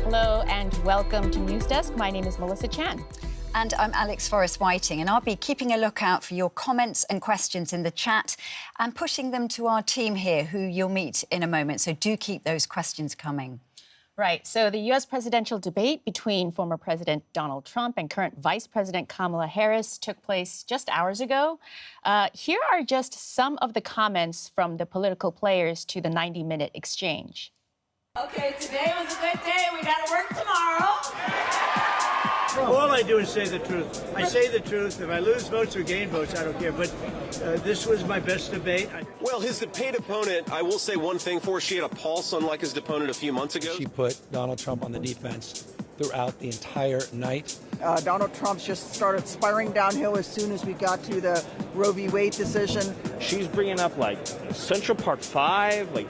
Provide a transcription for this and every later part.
Hello and welcome to News Desk. My name is Melissa Chan. And I'm Alex Forrest-Whiting, and I'll be keeping a lookout for your comments and questions in the chat and pushing them to our team here, who you'll meet in a moment. So do keep those questions coming. Right. So the U.S. presidential debate between former President Donald Trump and current Vice President Kamala Harris took place just hours ago. Here are just some of the comments from the political players to the 90-minute exchange. Okay, today was a good day. We got to work tomorrow. All I do is say the truth. I say the truth. If I lose votes or gain votes, I don't care. But this was my best debate. Well, his debate opponent, I will say one thing for her. She had a pulse, unlike his opponent a few months ago. She put Donald Trump on the defense throughout the entire night. Donald Trump just started spiraling downhill as soon as we got to the Roe v. Wade decision. She's bringing up, like, Central Park 5, like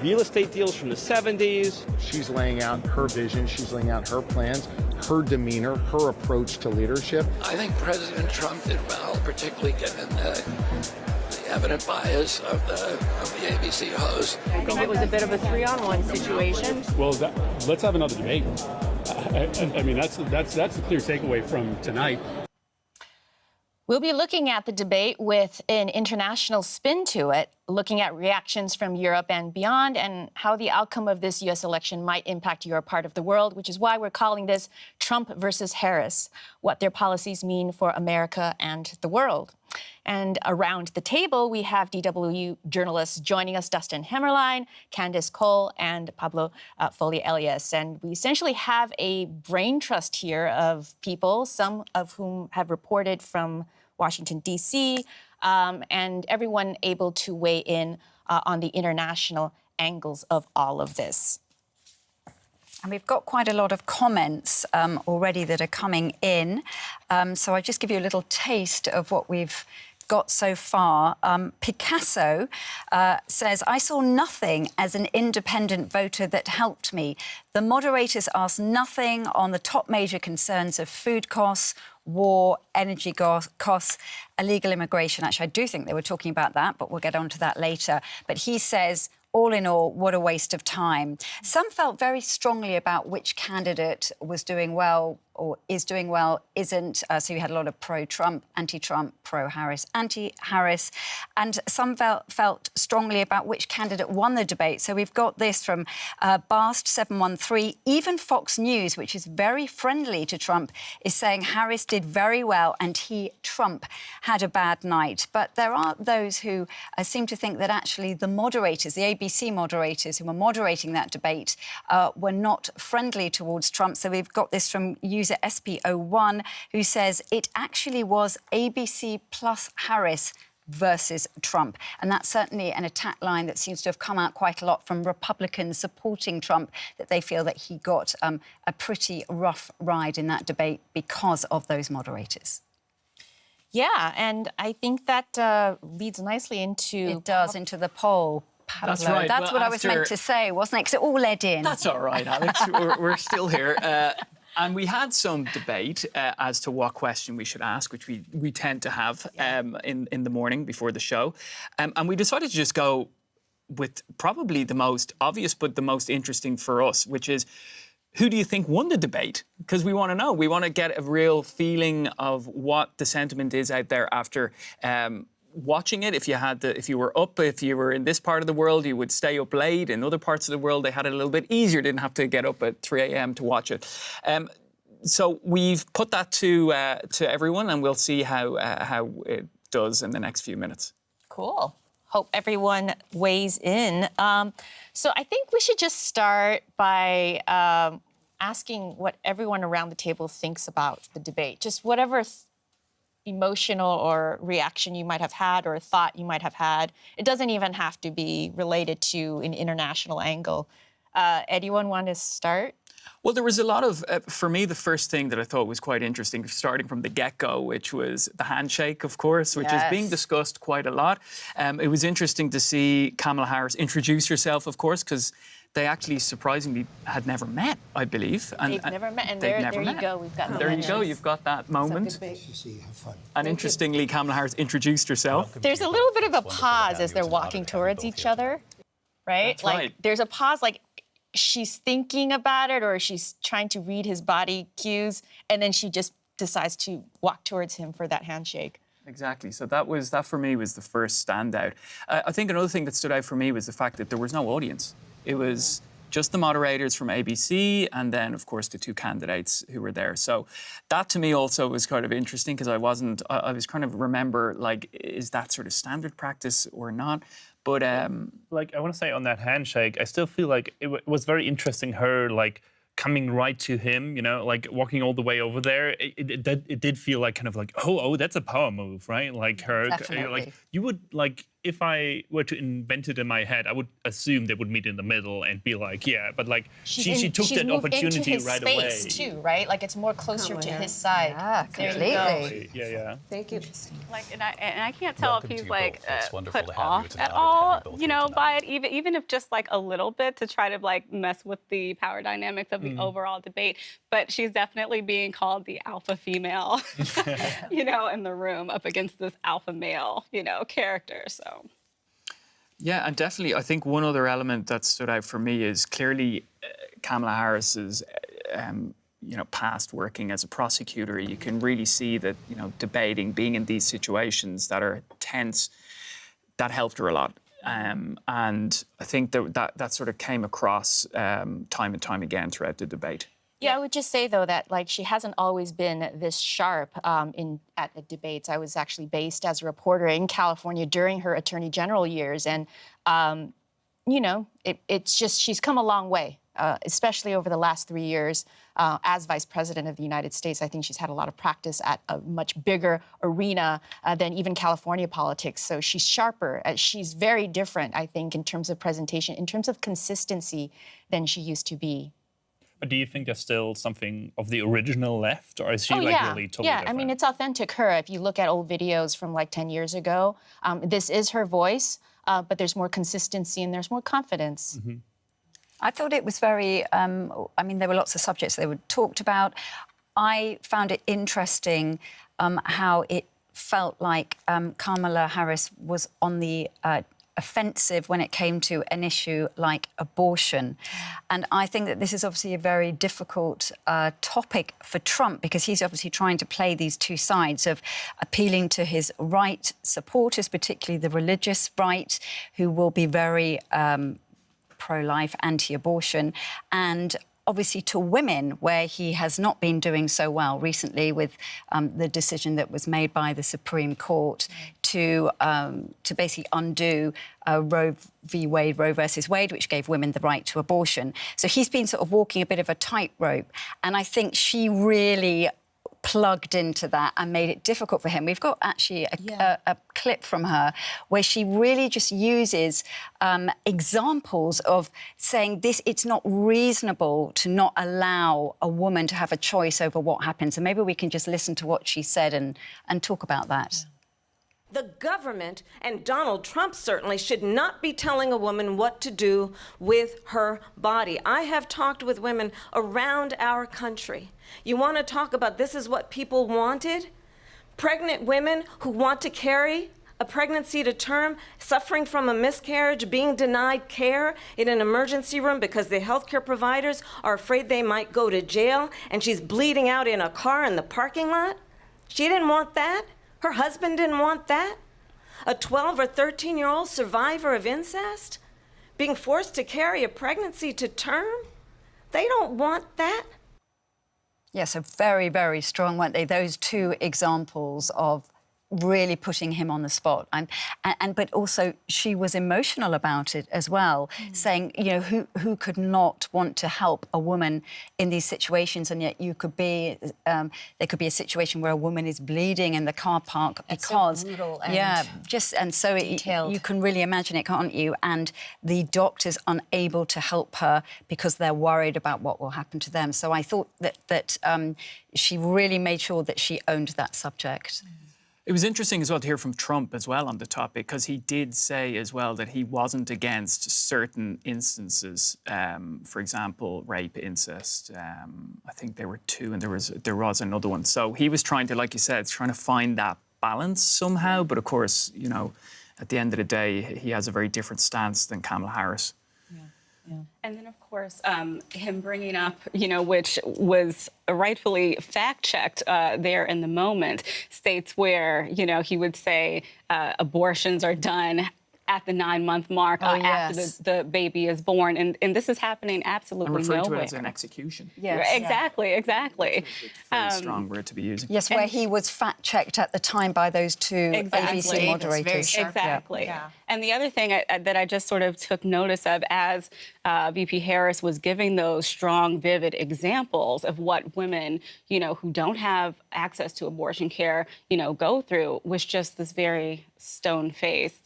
real estate deals from the 70s. She's laying out her vision. She's laying out her plans, her demeanor, her approach to leadership. I think President Trump did well, particularly given the evident bias of the ABC host. I think it was a bit of a 3-on-1 situation. Well, let's have another debate. I mean, that's the clear takeaway from tonight. We'll be looking at the debate with an international spin to it, looking at reactions from Europe and beyond and how the outcome of this U.S. election might impact your part of the world, which is why we're calling this Trump versus Harris, what their policies mean for America and the world. And around the table, we have DW journalists joining us, Dustin Hemmerlein, Candace Cole, and Pablo Foley-Elias. And we essentially have a brain trust here of people, some of whom have reported from Washington, D.C., and everyone able to weigh in on the international angles of all of this. And we've got quite a lot of comments already that are coming in. So I'll just give you a little taste of what we've got so far. Picasso says, I saw nothing as an independent voter that helped me. The moderators asked nothing on the top major concerns of food costs, war, energy costs, illegal immigration. Actually, I do think they were talking about that, but we'll get on to that later. But he says, all in all, what a waste of time. Some felt very strongly about which candidate was doing well or is doing well, isn't. So you had a lot of pro-Trump, anti-Trump, pro-Harris, anti-Harris. And some felt strongly about which candidate won the debate. So we've got this from Bast713. Even Fox News, which is very friendly to Trump, is saying Harris did very well and Trump, had a bad night. But there are those who seem to think that actually the moderators, the ABC moderators who were moderating that debate, were not friendly towards Trump. So we've got this from user SP01, who says it actually was ABC plus Harris versus Trump. And that's certainly an attack line that seems to have come out quite a lot from Republicans supporting Trump, that they feel that he got a pretty rough ride in that debate because of those moderators. Yeah, and I think that leads nicely into... It does, into the poll. Pablo. That's right. That's what I was meant to say, wasn't it? Because it all led in. That's all right, Alex. we're still here. And we had some debate as to what question we should ask, which we tend to have in the morning before the show. And we decided to just go with probably the most obvious but the most interesting for us, which is, who do you think won the debate? Because we want to know. We want to get a real feeling of what the sentiment is out there after watching it. If you were in this part of the world, you would stay up late. In other parts of the world, they had it a little bit easier, didn't have to get up at 3 a.m. to watch it. So we've put that to everyone, and we'll see how it does in the next few minutes. Cool. Hope everyone weighs in. So I think we should just start by asking what everyone around the table thinks about the debate. Just whatever emotional or reaction you might have had or thought you might have had. It doesn't even have to be related to an international angle. Anyone want to start? Well, there was a lot of, for me, the first thing that I thought was quite interesting, starting from the get-go, which was the handshake, of course, which is being discussed quite a lot. It was interesting to see Kamala Harris introduce herself, of course, because they actually surprisingly had never met, I believe. They've never met, and there you go. We've got there you go. You've got that moment. And interestingly, Kamala Harris introduced herself. There's a little bit of a pause as they're walking towards each other, right? That's right. There's a pause, she's thinking about it or she's trying to read his body cues, and then she just decides to walk towards him for that handshake. Exactly. So that for me was the first standout. I think another thing that stood out for me was the fact that there was no audience. It was just the moderators from ABC and then, of course, the two candidates who were there. So that to me also was kind of interesting because I was kind of remember, like, is that sort of standard practice or not? But like, I want to say on that handshake, I still feel like it was very interesting, her, like, coming right to him, you know, like walking all the way over there. It did feel like kind of like, oh, that's a power move, right? Like her, like you would, like, if I were to invent it in my head, I would assume they would meet in the middle and be like, yeah, but like she took that opportunity right away. Too, right? Like it's more closer to his side. Yeah, completely. Yeah. Thank you. Like, and I can't tell if he's like put off at all, you know, by it, even if just like a little bit to try to like mess with the power dynamics of the overall debate. But she's definitely being called the alpha female, you know, in the room up against this alpha male, you know, character. So. Yeah, and definitely, I think one other element that stood out for me is clearly Kamala Harris's, you know, past working as a prosecutor. You can really see that, you know, debating, being in these situations that are tense, that helped her a lot. And I think that sort of came across time and time again throughout the debate. Yeah, I would just say, though, that like she hasn't always been this sharp at the debates. I was actually based as a reporter in California during her attorney general years. And, you know, it's just she's come a long way, especially over the last 3 years as vice president of the United States. I think she's had a lot of practice at a much bigger arena than even California politics. So she's sharper. She's very different, I think, in terms of presentation, in terms of consistency than she used to be. But do you think there's still something of the original left, or is she really totally different? Yeah, I mean, it's authentic her. If you look at old videos from like 10 years ago, this is her voice, but there's more consistency and there's more confidence. Mm-hmm. I thought it was very, I mean, there were lots of subjects they were talked about. I found it interesting how it felt like Kamala Harris was on the offensive when it came to an issue like abortion. And I think that this is obviously a very difficult topic for Trump because he's obviously trying to play these two sides of appealing to his right supporters, particularly the religious right, who will be very pro-life, anti-abortion, and obviously to women, where he has not been doing so well recently with the decision that was made by the Supreme Court to basically undo Roe v. Wade, Roe versus Wade, which gave women the right to abortion. So he's been sort of walking a bit of a tightrope, and I think she really plugged into that and made it difficult for him. We've got actually a clip from her where she really just uses examples of saying this, it's not reasonable to not allow a woman to have a choice over what happens. And maybe we can just listen to what she said and talk about that. The government, and Donald Trump certainly, should not be telling a woman what to do with her body. I have talked with women around our country. You want to talk about this is what people wanted? Pregnant women who want to carry a pregnancy to term, suffering from a miscarriage, being denied care in an emergency room because the healthcare providers are afraid they might go to jail, and she's bleeding out in a car in the parking lot. She didn't want that. Her husband didn't want that. A 12 or 13-year-old survivor of incest being forced to carry a pregnancy to term. They don't want that. Yeah, so very, very strong, weren't they? Those two examples of really putting him on the spot. But also she was emotional about it as well, saying, you know, who could not want to help a woman in these situations, and yet you could be, there could be a situation where a woman is bleeding in the car park because... so brutal and you can really imagine it, can't you? And the doctor's unable to help her because they're worried about what will happen to them. So I thought that she really made sure that she owned that subject. It was interesting as well to hear from Trump as well on the topic, because he did say as well that he wasn't against certain instances. For example, rape, incest. I think there were two, and there was another one. So he was trying to, like you said, trying to find that balance somehow. But of course, you know, at the end of the day, he has a very different stance than Kamala Harris. And then, of course, him bringing up, which was rightfully fact-checked there in the moment, states where, he would say abortions are done at the 9-month mark after the baby is born. And this is happening absolutely nowhere. And referred to it as an execution. Yes. Exactly. Very strong word to be using. Yes, where he was fact-checked at the time by those two ABC moderators. Exactly. Yeah. And the other thing that I just sort of took notice of as VP Harris was giving those strong, vivid examples of what women, who don't have access to abortion care, go through, was just this very stone-faced,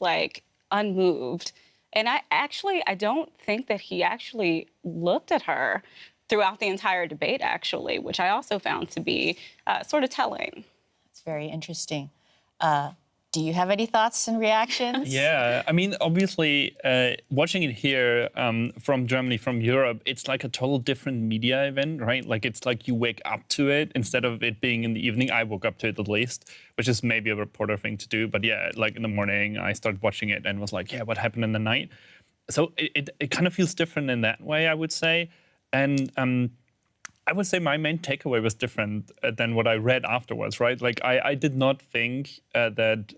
unmoved. And I don't think that he actually looked at her throughout the entire debate, actually, which I also found to be sort of telling. It's very interesting. Do you have any thoughts and reactions? Yeah, I mean, obviously, watching it here from Germany, from Europe, it's like a total different media event, right? Like, it's like you wake up to it instead of it being in the evening. I woke up to it at least, which is maybe a reporter thing to do. But yeah, like in the morning, I started watching it and was like, yeah, what happened in the night? So it kind of feels different in that way, I would say. And I would say my main takeaway was different than what I read afterwards, right? Like, I did not think that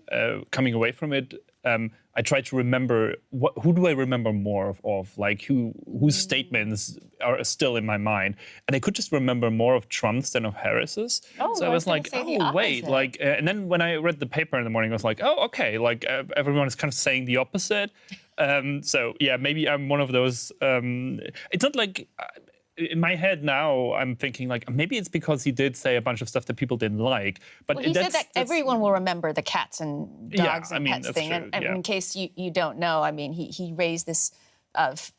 coming away from it, I tried to remember, who do I remember more of? Like, whose statements are still in my mind? And I could just remember more of Trump's than of Harris's. Oh, so I was like, oh, wait. Like, and then when I read the paper in the morning, I was like, oh, okay. Like, everyone is kind of saying the opposite. So, yeah, maybe I'm one of those. It's not like... in my head now, I'm thinking, like, maybe it's because he did say a bunch of stuff that people didn't like. But he said that everyone will remember the cats and dogs and pets thing. True, and in case you don't know, I mean, he raised this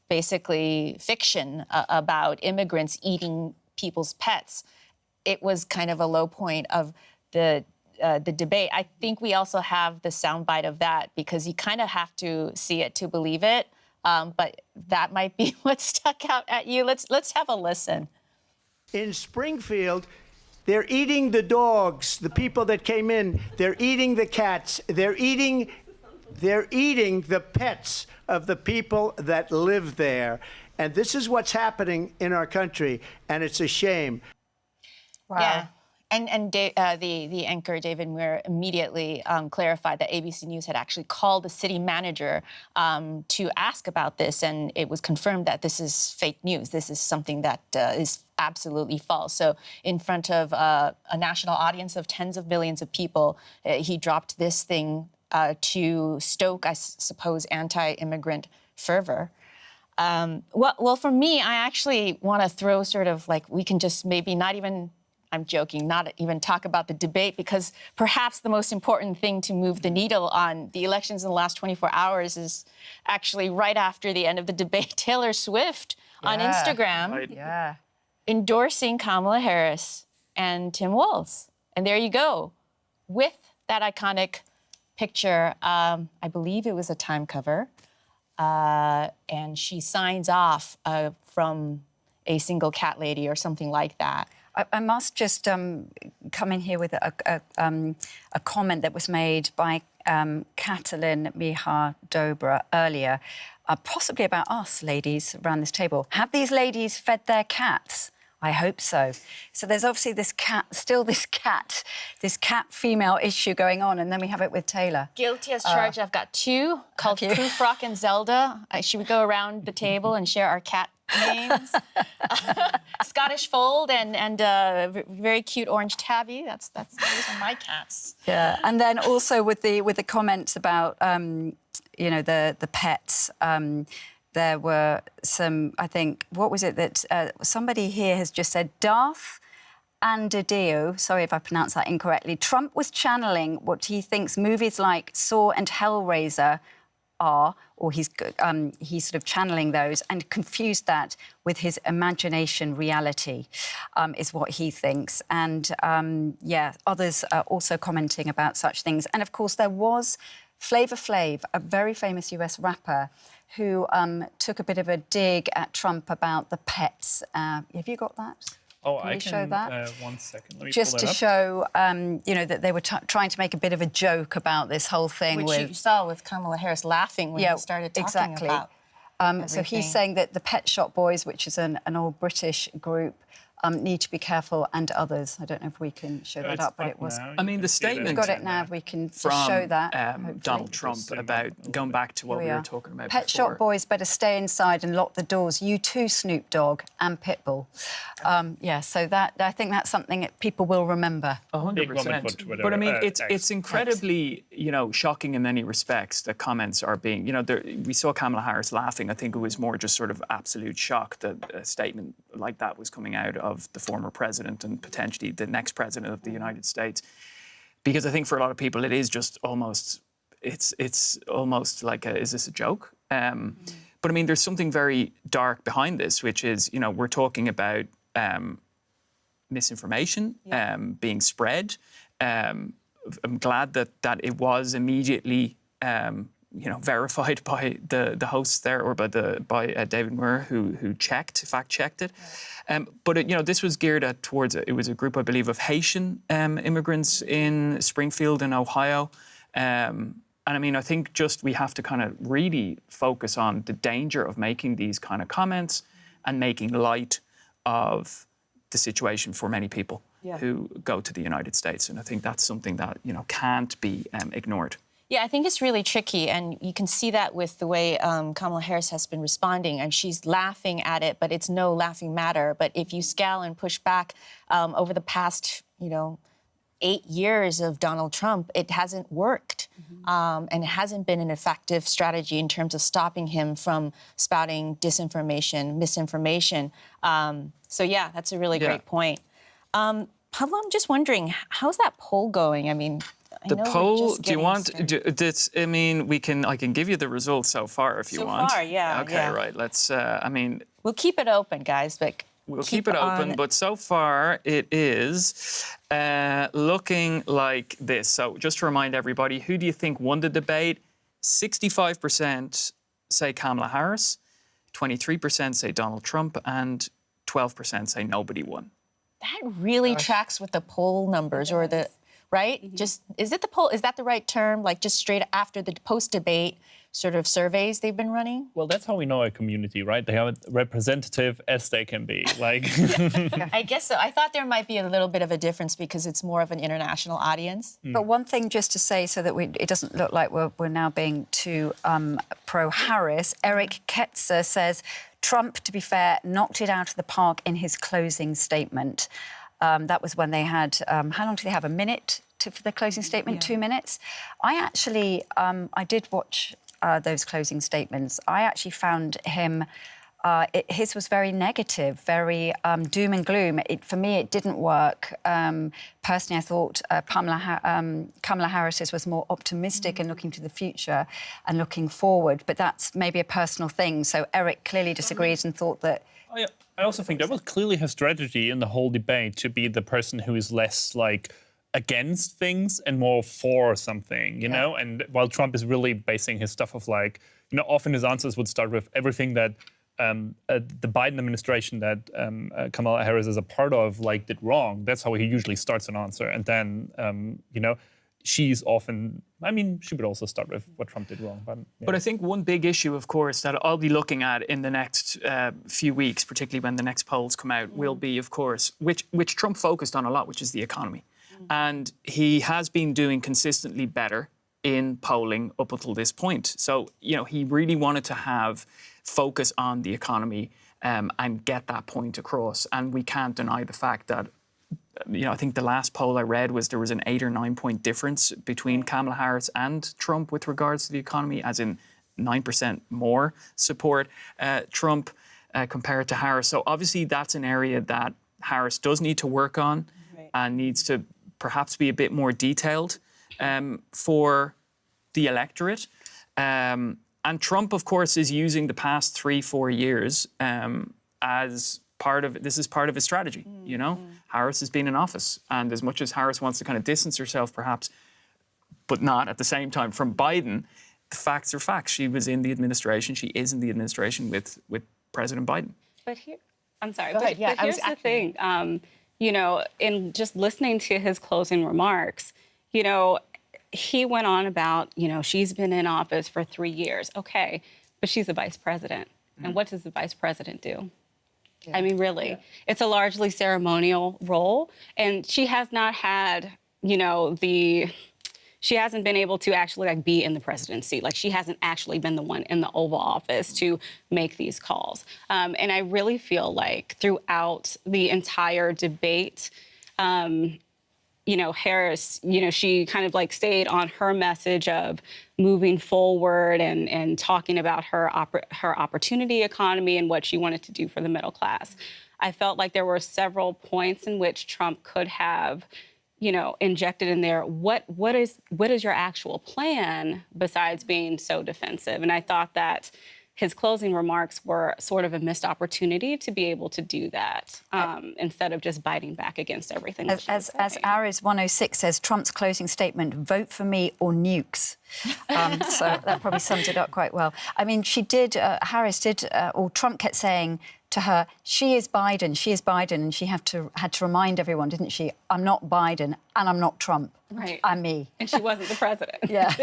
basically fiction about immigrants eating people's pets. It was kind of a low point of the debate. I think we also have the soundbite of that because you kind of have to see it to believe it. But that might be what stuck out at you. Let's have a listen. In Springfield, they're eating the dogs, the people that came in. They're eating the cats. They're eating the pets of the people that live there. And this is what's happening in our country, and it's a shame. Wow. Yeah. And the anchor, David Muir, immediately clarified that ABC News had actually called the city manager to ask about this, and it was confirmed that this is fake news. This is something that is absolutely false. So in front of a national audience of tens of millions of people, he dropped this thing to stoke, I suppose, anti-immigrant fervor. Well, for me, I actually want to throw sort of like, we can just maybe not even... I'm joking, not even talk about the debate, because perhaps the most important thing to move the needle on the elections in the last 24 hours is actually right after the end of the debate, Taylor Swift on Instagram endorsing Kamala Harris and Tim Walz. And there you go, with that iconic picture. I believe it was a Time cover. And she signs off from a single cat lady or something like that. I must just come in here with a comment that was made by Katalin Mihar-Dobra earlier, possibly about us ladies around this table. Have these ladies fed their cats? I hope so. So there's obviously this cat female issue going on, and then we have it with Taylor. Guilty as charged. I've got two called Proof Rock and Zelda. Should we go around the table and share our cat names? Scottish Fold and very cute orange tabby. Those are my cats. Yeah, and then also with the comments about the pets. There were some, I think, what was it that somebody here has just said? Darth Andadeo, sorry if I pronounced that incorrectly. Trump was channeling what he thinks movies like Saw and Hellraiser are, or he's sort of channeling those, and confused that with his imagination reality, is what he thinks. And others are also commenting about such things. And of course, there was Flavor Flav, a very famous US rapper, who took a bit of a dig at Trump about the pets. Have you got that? Oh, Can we show that? 1 second. Let me just pull to that up. show, that they were trying to make a bit of a joke about this whole thing. Which you saw with Kamala Harris laughing when he started talking about. So he's saying that the Pet Shop Boys, which is an old British group, need to be careful, and others. I don't know if we can show that up, but it was... I mean, the statement... We've got it now, we can from show that, Donald Trump about going back to what we were talking about Pet before. Shop Boys better stay inside and lock the doors. You too, Snoop Dogg and Pitbull. Yeah, so that I think that's something that people will remember. 100%. But I mean, it's incredibly, shocking in many respects that comments are being, we saw Kamala Harris laughing. I think it was more just sort of absolute shock that a statement like that was coming out of the former president and potentially the next president of the United States. Because I think for a lot of people, it is just almost, it's almost like, is this a joke? But I mean, there's something very dark behind this, which is, we're talking about misinformation being spread. I'm glad that it was immediately, verified by the hosts there, or by David Moore, who fact-checked it. But this was geared towards it was a group, I believe, of Haitian immigrants in Springfield in Ohio. And I mean, I think just we have to kind of really focus on the danger of making these kind of comments and making light of the situation for many people who go to the United States. And I think that's something that, can't be ignored. Yeah, I think it's really tricky, and you can see that with the way Kamala Harris has been responding, and she's laughing at it, but it's no laughing matter. But if you scale and push back over the past, 8 years of Donald Trump, it hasn't worked, and it hasn't been an effective strategy in terms of stopping him from spouting disinformation, misinformation. So yeah, that's a really great point. Pablo, I'm just wondering, how's that poll going? I mean, the poll, do you want, I mean, I can give you the results so far if you want. So far, yeah. Okay, right, let's, we'll keep it open, guys, but we'll keep it open, but so far it is looking like this. So just to remind everybody, who do you think won the debate? 65% say Kamala Harris, 23% say Donald Trump, and 12% say nobody won. That really tracks with the poll numbers, or the... Right? Just, is that the right term? Like just straight after the post-debate sort of surveys they've been running? Well, that's how we know a community, right? They are representative as they can be. Like, I guess so. I thought there might be a little bit of a difference because it's more of an international audience. But one thing just to say, so that it doesn't look like we're now being too pro-Harris, Eric Ketzer says, Trump, to be fair, knocked it out of the park in his closing statement. That was when they had, how long did they have, a minute for their closing statement? 2 minutes? I actually, I did watch those closing statements. I actually found him, his was very negative, very doom and gloom. For me, it didn't work. Personally, I thought Kamala Harris's was more optimistic and looking to the future and looking forward. But that's maybe a personal thing. So Eric clearly disagrees and thought that... I also think that was clearly her strategy in the whole debate, to be the person who is less, against things and more for something, you know? And while Trump is really basing his stuff of, often his answers would start with everything that the Biden administration that Kamala Harris is a part of, did wrong. That's how he usually starts an answer. And then, she's often... I mean, she would also start with what Trump did wrong. But I think one big issue, of course, that I'll be looking at in the next few weeks, particularly when the next polls come out, will be, of course, which Trump focused on a lot, which is the economy. And he has been doing consistently better in polling up until this point. So, he really wanted to have focus on the economy and get that point across. And we can't deny the fact that I think the last poll I read was there was an 8 or 9 point difference between Kamala Harris and Trump with regards to the economy, as in 9% more support Trump compared to Harris. So obviously that's an area that Harris does need to work on and needs to perhaps be a bit more detailed for the electorate. And Trump, of course, is using the past 3-4 years as part of his strategy, Harris has been in office, and as much as Harris wants to kind of distance herself perhaps, but not at the same time from Biden, the facts are facts. She was in the administration, she is in the administration with President Biden. But here's the thing, in just listening to his closing remarks, he went on about, she's been in office for 3 years. Okay. but she's the vice president. And what does the vice president do? I mean, really, it's a largely ceremonial role. And she has not had, you know, she hasn't been able to actually like be in the presidency. Like she hasn't actually been the one in the Oval Office to make these calls. And I really feel like throughout the entire debate, you know, Harris, you know, she kind of like stayed on her message of moving forward and talking about her opportunity economy and what she wanted to do for the middle class. I felt like there were several points in which Trump could have, you know, injected in there, what is your actual plan besides being so defensive? And I thought that his closing remarks were sort of a missed opportunity to be able to do that instead of just biting back against everything. As Aries 106 says, Trump's closing statement, vote for me or nukes. So that probably sums it up quite well. I mean, Harris did, or Trump kept saying to her, she is Biden, and she had to remind everyone, didn't she? I'm not Biden and I'm not Trump. Right. I'm me. And she wasn't the president. Yeah.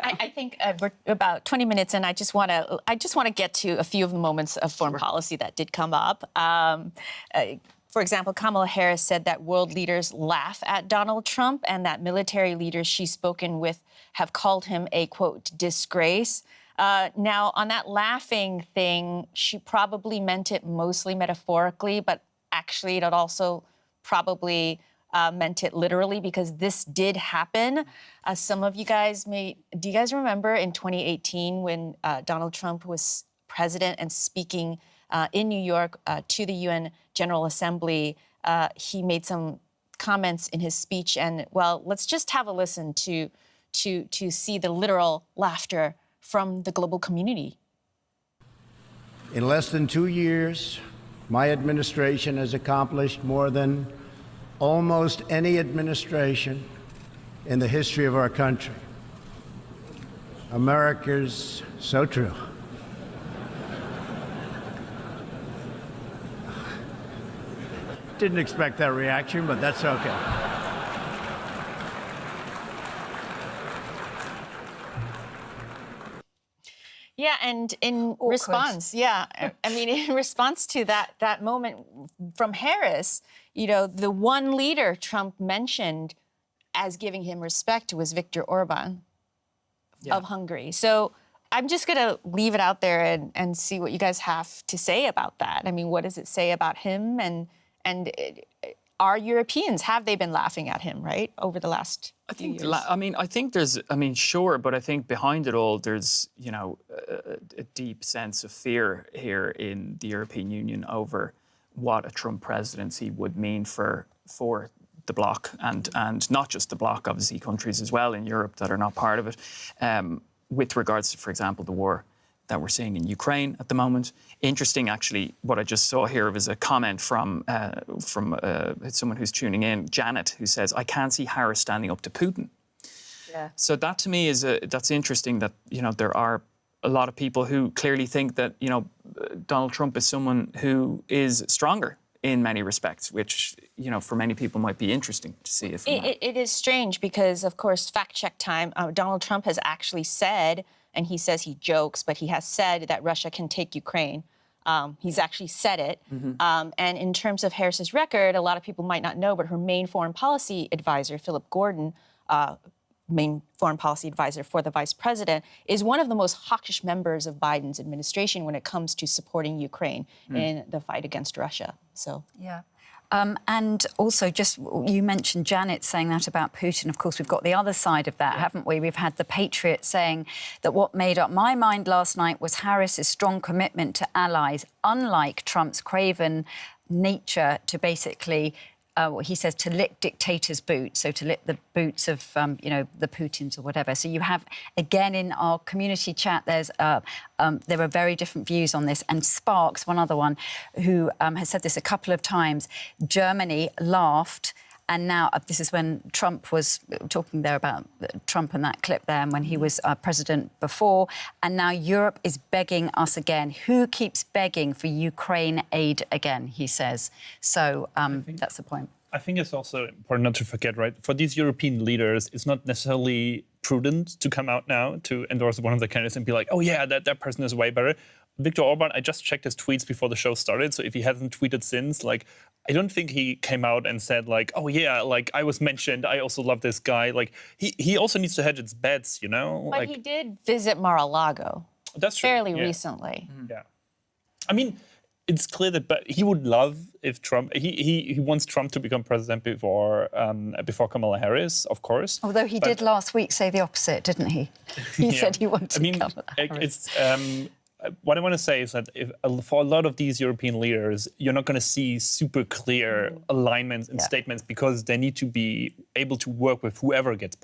I think we're about 20 minutes in. I just want to get to a few of the moments of foreign policy that did come up. For example, Kamala Harris said that world leaders laugh at Donald Trump and that military leaders she's spoken with have called him a, quote, disgrace. Now, on that laughing thing, she probably meant it mostly metaphorically, but actually it also probably meant it literally because this did happen. Some of you guys do you guys remember in 2018 when Donald Trump was president and speaking in New York to the UN General Assembly, he made some comments in his speech and, well, let's just have a listen to see the literal laughter from the global community. In less than 2 years, my administration has accomplished more than almost any administration in the history of our country. America's so true. Didn't expect that reaction, but that's okay. Yeah, and in response, I mean, in response to that moment from Harris, you know, the one leader Trump mentioned as giving him respect was Viktor Orban of Hungary. So I'm just going to leave it out there and see what you guys have to say about that. I mean, what does it say about him? And are Europeans, have they been laughing at him, right, over the last few years? I think there's, sure, but I think behind it all, there's, you know, a deep sense of fear here in the European Union over what a Trump presidency would mean for the bloc, and not just the bloc, obviously countries as well in Europe that are not part of it, with regards to, for example, the war that we're seeing in Ukraine at the moment. Interesting, actually, what I just saw here was a comment from someone who's tuning in, Janet, who says, I can't see Harris standing up to Putin. Yeah. So that to me that's interesting that, you know, there are a lot of people who clearly think that, you know, Donald Trump is someone who is stronger in many respects, which, you know, for many people might be interesting to see. It is strange because, of course, fact check time, Donald Trump has actually said, and he says he jokes, but he has said that Russia can take Ukraine. He's actually said it. Mm-hmm. And in terms of Harris's record, a lot of people might not know, but her main foreign policy advisor, Philip Gordon, main foreign policy advisor for the vice president, is one of the most hawkish members of Biden's administration when it comes to supporting Ukraine in the fight against Russia. So, yeah. And also, just you mentioned Janet saying that about Putin. Of course, we've got the other side of that, haven't we? We've had the Patriot saying that what made up my mind last night was Harris's strong commitment to allies, unlike Trump's craven nature to basically, he says, to lick dictators' boots, so to lick the boots of, you know, the Putins or whatever. So you have, again, in our community chat, there are very different views on this. And Sparks, one other one, who has said this a couple of times, Germany laughed. And now, this is when Trump was talking there about Trump and that clip there, and when he was president before. And now Europe is begging us again. Who keeps begging for Ukraine aid again, he says. So that's the point. I think it's also important not to forget, right? For these European leaders, it's not necessarily prudent to come out now to endorse one of the candidates and be like, oh yeah, that person is way better. Viktor Orban, I just checked his tweets before the show started, so if he hasn't tweeted since, like, I don't think he came out and said like, oh yeah, like I was mentioned, I also love this guy. Like he also needs to hedge his bets, you know? But like, he did visit Mar-a-Lago. That's true. Fairly recently. Yeah. I mean, it's clear that he would love if Trump. He wants Trump to become president before Kamala Harris, of course. Although he did last week say the opposite, didn't he? He said he wanted Kamala Harris. It's what I want to say is that for a lot of these European leaders, you're not going to see super clear alignments and statements because they need to be able to work with whoever becomes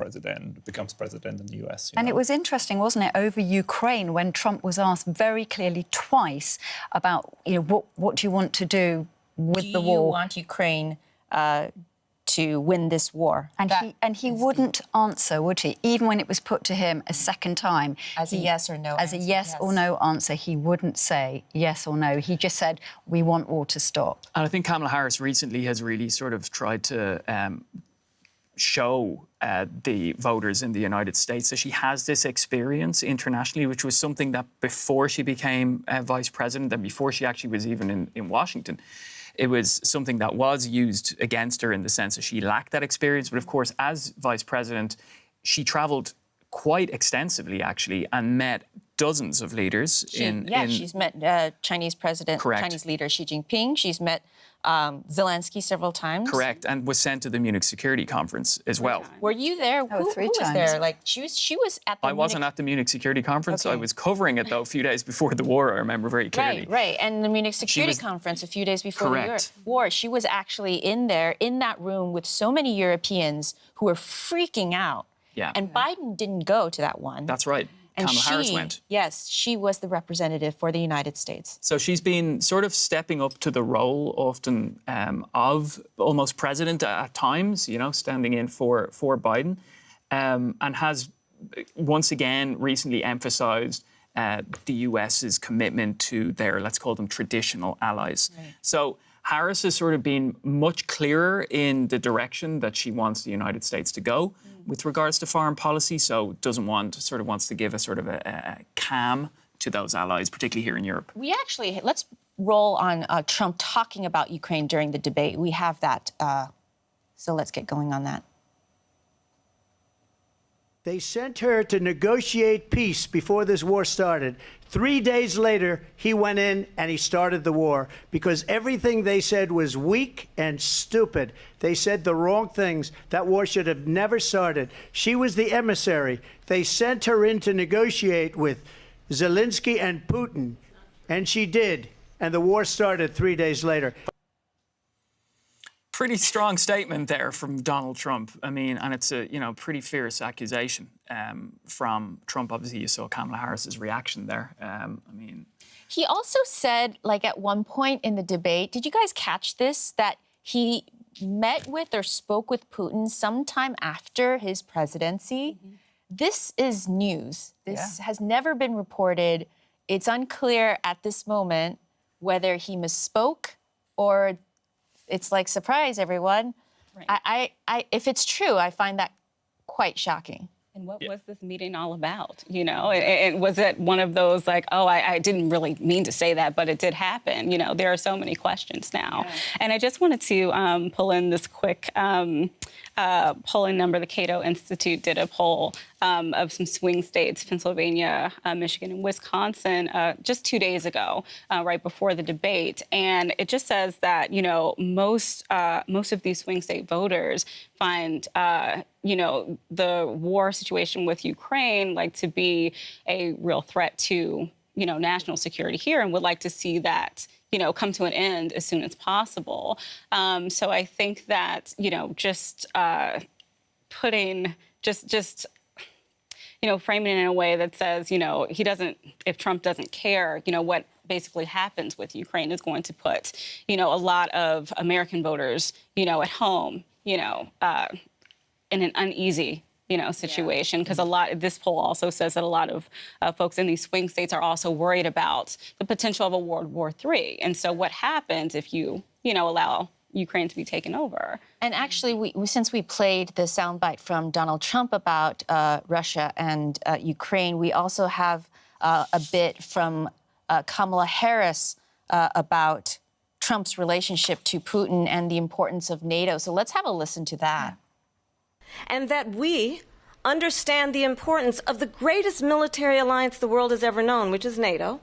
president in the US. And it was interesting, wasn't it, over Ukraine when Trump was asked very clearly twice about, what do you want to do with the war? Do you want Ukraine to win this war? And he wouldn't answer, would he? Even when it was put to him a second time. As a yes or no As a yes or no answer, he wouldn't say yes or no. He just said, we want war to stop. And I think Kamala Harris recently has really sort of tried to show the voters in the United States that she has this experience internationally, which was something that before she became vice president and before she actually was even in Washington, it was something that was used against her in the sense that she lacked that experience. But of course, as vice president, she traveled quite extensively, actually, and met dozens of leaders. She's met Chinese president, Correct. Chinese leader Xi Jinping. She's met Zelensky several times. Correct, and was sent to the Munich Security Conference as well. Were you there? Who was there? Like she was at the I wasn't at the Munich Security Conference. Okay. I was covering it, though, a few days before the war, I remember very clearly. Right. And the Munich Security Conference a few days before Correct. the war. She was actually in that room with so many Europeans who were freaking out. Yeah. And Biden didn't go to that one. That's right. And Kamala Harris went. Yes, she was the representative for the United States. So she's been sort of stepping up to the role often of almost president at times, standing in for Biden, and has once again recently emphasized the US's commitment to their, let's call them, traditional allies. Right. So Harris has sort of been much clearer in the direction that she wants the United States to go with regards to foreign policy. So wants to give a sort of a calm to those allies, particularly here in Europe. Let's roll on Trump talking about Ukraine during the debate. We have that. So let's get going on that. They sent her to negotiate peace before this war started. 3 days later, he went in and he started the war because everything they said was weak and stupid. They said the wrong things. That war should have never started. She was the emissary. They sent her in to negotiate with Zelensky and Putin, and she did. And the war started 3 days later. Pretty strong statement there from Donald Trump. I mean, and it's a pretty fierce accusation from Trump. Obviously, you saw Kamala Harris's reaction there. He also said, like at one point in the debate, did you guys catch this? That he met with or spoke with Putin sometime after his presidency. Mm-hmm. This is news. This has never been reported. It's unclear at this moment whether he misspoke or it's like, surprise, everyone. Right. If it's true, I find that quite shocking. And what was this meeting all about? And was it one of those like, oh, I didn't really mean to say that, but it did happen? There are so many questions now. Yeah. And I just wanted to pull in this quick polling number. The Cato Institute did a poll of some swing states, Pennsylvania, Michigan, and Wisconsin, just 2 days ago, right before the debate. And it just says that, most of these swing state voters find, the war situation with Ukraine to be a real threat to, national security here and would like to see that, come to an end as soon as possible. So I think that, just putting, framing it in a way that says, if Trump doesn't care, what basically happens with Ukraine is going to put, a lot of American voters, at home, in an uneasy, situation, because this poll also says that a lot of folks in these swing states are also worried about the potential of a World War III. And so what happens if you, allow Ukraine to be taken over. And actually, since we played the soundbite from Donald Trump about Russia and Ukraine, we also have a bit from Kamala Harris about Trump's relationship to Putin and the importance of NATO. So let's have a listen to that. And that we understand the importance of the greatest military alliance the world has ever known, which is NATO,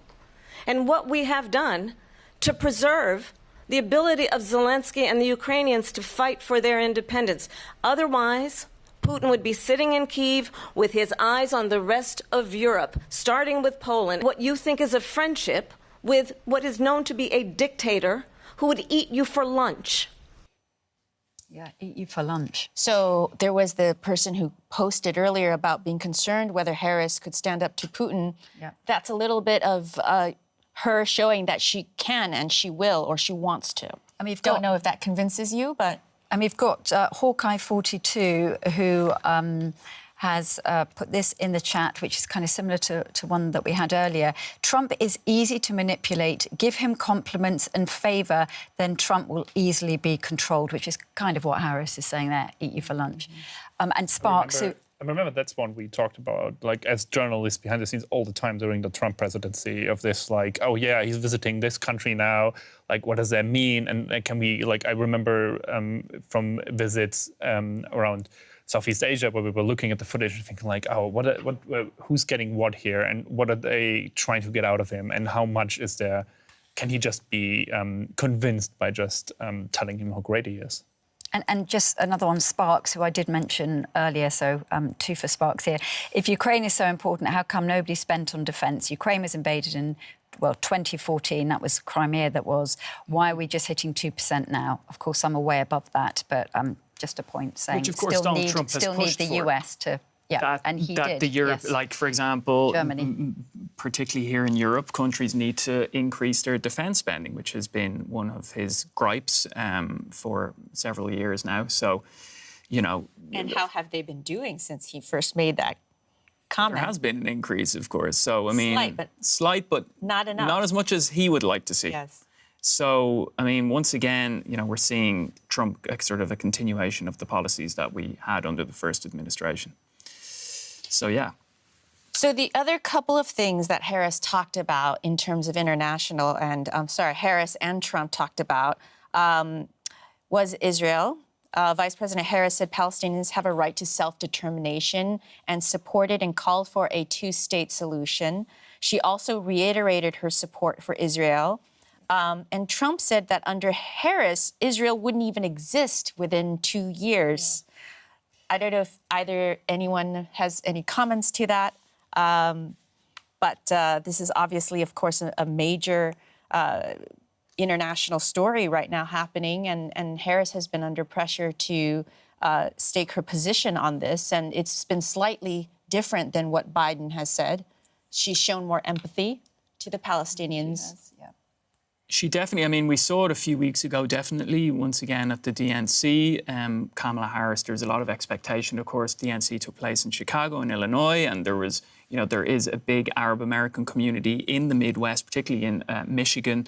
and what we have done to preserve the ability of Zelensky and the Ukrainians to fight for their independence. Otherwise, Putin would be sitting in Kyiv with his eyes on the rest of Europe, starting with Poland. What you think is a friendship with what is known to be a dictator who would eat you for lunch. Yeah, eat you for lunch. So there was the person who posted earlier about being concerned whether Harris could stand up to Putin. Yeah. That's a little bit of her showing that she can and she will or she wants to. And we've Don't know if that convinces you, but... And we've got Hawkeye42 who has put this in the chat, which is kind of similar to one that we had earlier. Trump is easy to manipulate. Give him compliments and favour, then Trump will easily be controlled, which is kind of what Harris is saying there, eat you for lunch. And Sparks... I remember that's one we talked about, like, as journalists behind the scenes all the time during the Trump presidency of this, like, oh, yeah, he's visiting this country now. Like, what does that mean? And can we, like, I remember from visits around Southeast Asia where we were looking at the footage and thinking, like, oh, who's getting what here? And what are they trying to get out of him? And how much is there? Can he just be convinced by just telling him how great he is? And just another one, Sparks, who I did mention earlier, so 2 for Sparks here. If Ukraine is so important, how come nobody spent on defence? Ukraine was invaded in, 2014. That was Crimea that was. Why are we just hitting 2% now? Of course, I'm way above that, but just a point saying which, of course, Donald Trump has pushed the for. US to... Yeah, and he did. The Europe, yes. like, for example, Germany. Particularly here in Europe, countries need to increase their defence spending, which has been one of his gripes for several years now. So, you know... And how have they been doing since he first made that comment? There has been an increase, of course. So, I mean... Slight, but not enough. Not as much as he would like to see. Yes. So, I mean, once again, you know, we're seeing Trump sort of a continuation of the policies that we had under the first administration. So, yeah. So the other couple of things that Harris talked about in terms of international and, Harris and Trump talked about was Israel. Vice President Harris said Palestinians have a right to self-determination and supported and called for a 2-state solution. She also reiterated her support for Israel. And Trump said that under Harris, Israel wouldn't even exist within 2 years. Yeah. I don't know if anyone has any comments to that, but this is obviously, of course, a major international story right now happening, and Harris has been under pressure to stake her position on this, and it's been slightly different than what Biden has said. She's shown more empathy to the Palestinians. She definitely, I mean, we saw it a few weeks ago, definitely, once again at the DNC. Kamala Harris, there's a lot of expectation, of course. DNC took place in Chicago and Illinois, and there was, you know, there is a big Arab-American community in the Midwest, particularly in Michigan,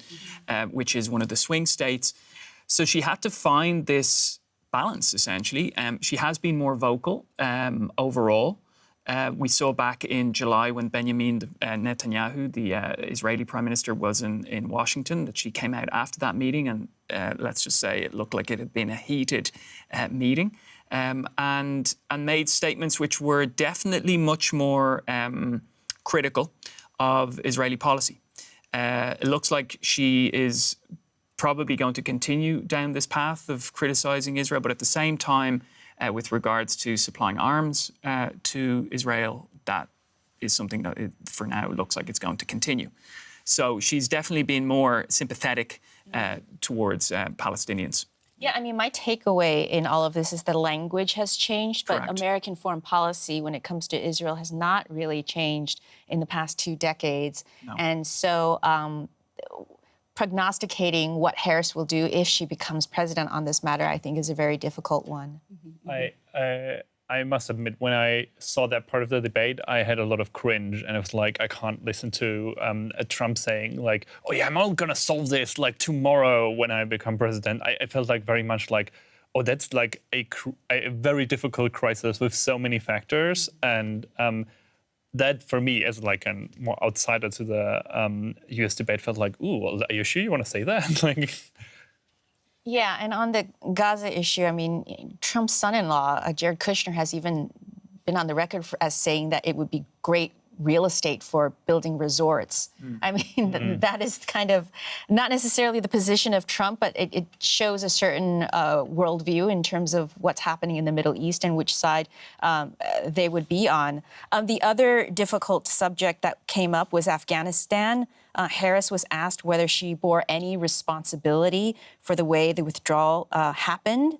which is one of the swing states. So she had to find this balance, essentially. She has been more vocal overall. We saw back in July when Benjamin Netanyahu, the Israeli Prime Minister, was in Washington, that she came out after that meeting and let's just say it looked like it had been a heated meeting and made statements which were definitely much more critical of Israeli policy. It looks like she is probably going to continue down this path of criticising Israel, but at the same time, with regards to supplying arms to Israel, that is something that, for now, looks like it's going to continue. So she's definitely been more sympathetic towards Palestinians. Yeah, I mean, my takeaway in all of this is the language has changed, but Correct. American foreign policy when it comes to Israel has not really changed in the past 2 decades. No. And so prognosticating what Harris will do if she becomes president on this matter, I think, is a very difficult one. I I must admit, when I saw that part of the debate, I had a lot of cringe, and it was like, I can't listen to a Trump saying like, "Oh yeah, I'm all gonna solve this like tomorrow when I become president." I felt like very much like, oh, that's like a very difficult crisis with so many factors, and that for me, as like a more outsider to the U.S. debate, felt like, ooh, well, are you sure you want to say that? Like. Yeah, and on the Gaza issue, I mean, Trump's son-in-law, Jared Kushner, has even been on the record as saying that it would be great real estate for building resorts. I mean, that is kind of not necessarily the position of Trump, but it shows a certain worldview in terms of what's happening in the Middle East and which side they would be on. The other difficult subject that came up was Afghanistan. Harris was asked whether she bore any responsibility for the way the withdrawal happened.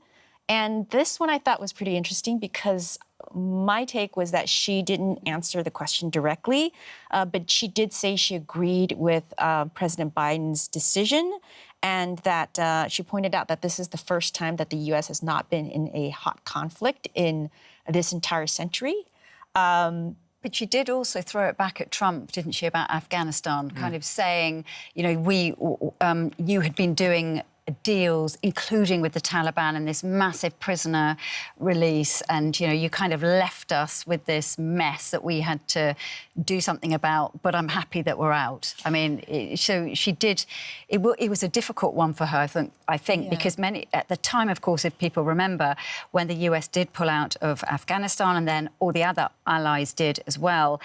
And this one I thought was pretty interesting because my take was that she didn't answer the question directly, but she did say she agreed with President Biden's decision, and that she pointed out that this is the first time that the U.S. has not been in a hot conflict in this entire century. But she did also throw it back at Trump, didn't she, about Afghanistan, kind of saying, you know, you had been doing deals, including with the Taliban and this massive prisoner release. And, you know, you kind of left us with this mess that we had to do something about, but I'm happy that we're out. I mean, so she did, it was a difficult one for her, I think, because at the time, of course, if people remember, when the US did pull out of Afghanistan and then all the other allies did as well,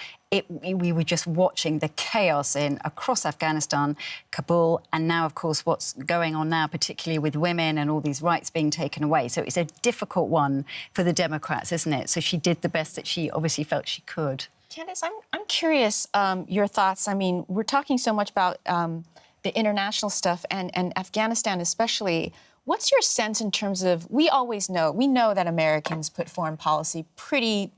we were just watching the chaos across Afghanistan, Kabul, and now, of course, what's going on now, particularly with women and all these rights being taken away. So it's a difficult one for the Democrats, isn't it? So she did the best that she obviously felt she could. Candace, I'm curious your thoughts. I mean, we're talking so much about the international stuff and Afghanistan especially. What's your sense in terms of, we know that Americans put foreign policy pretty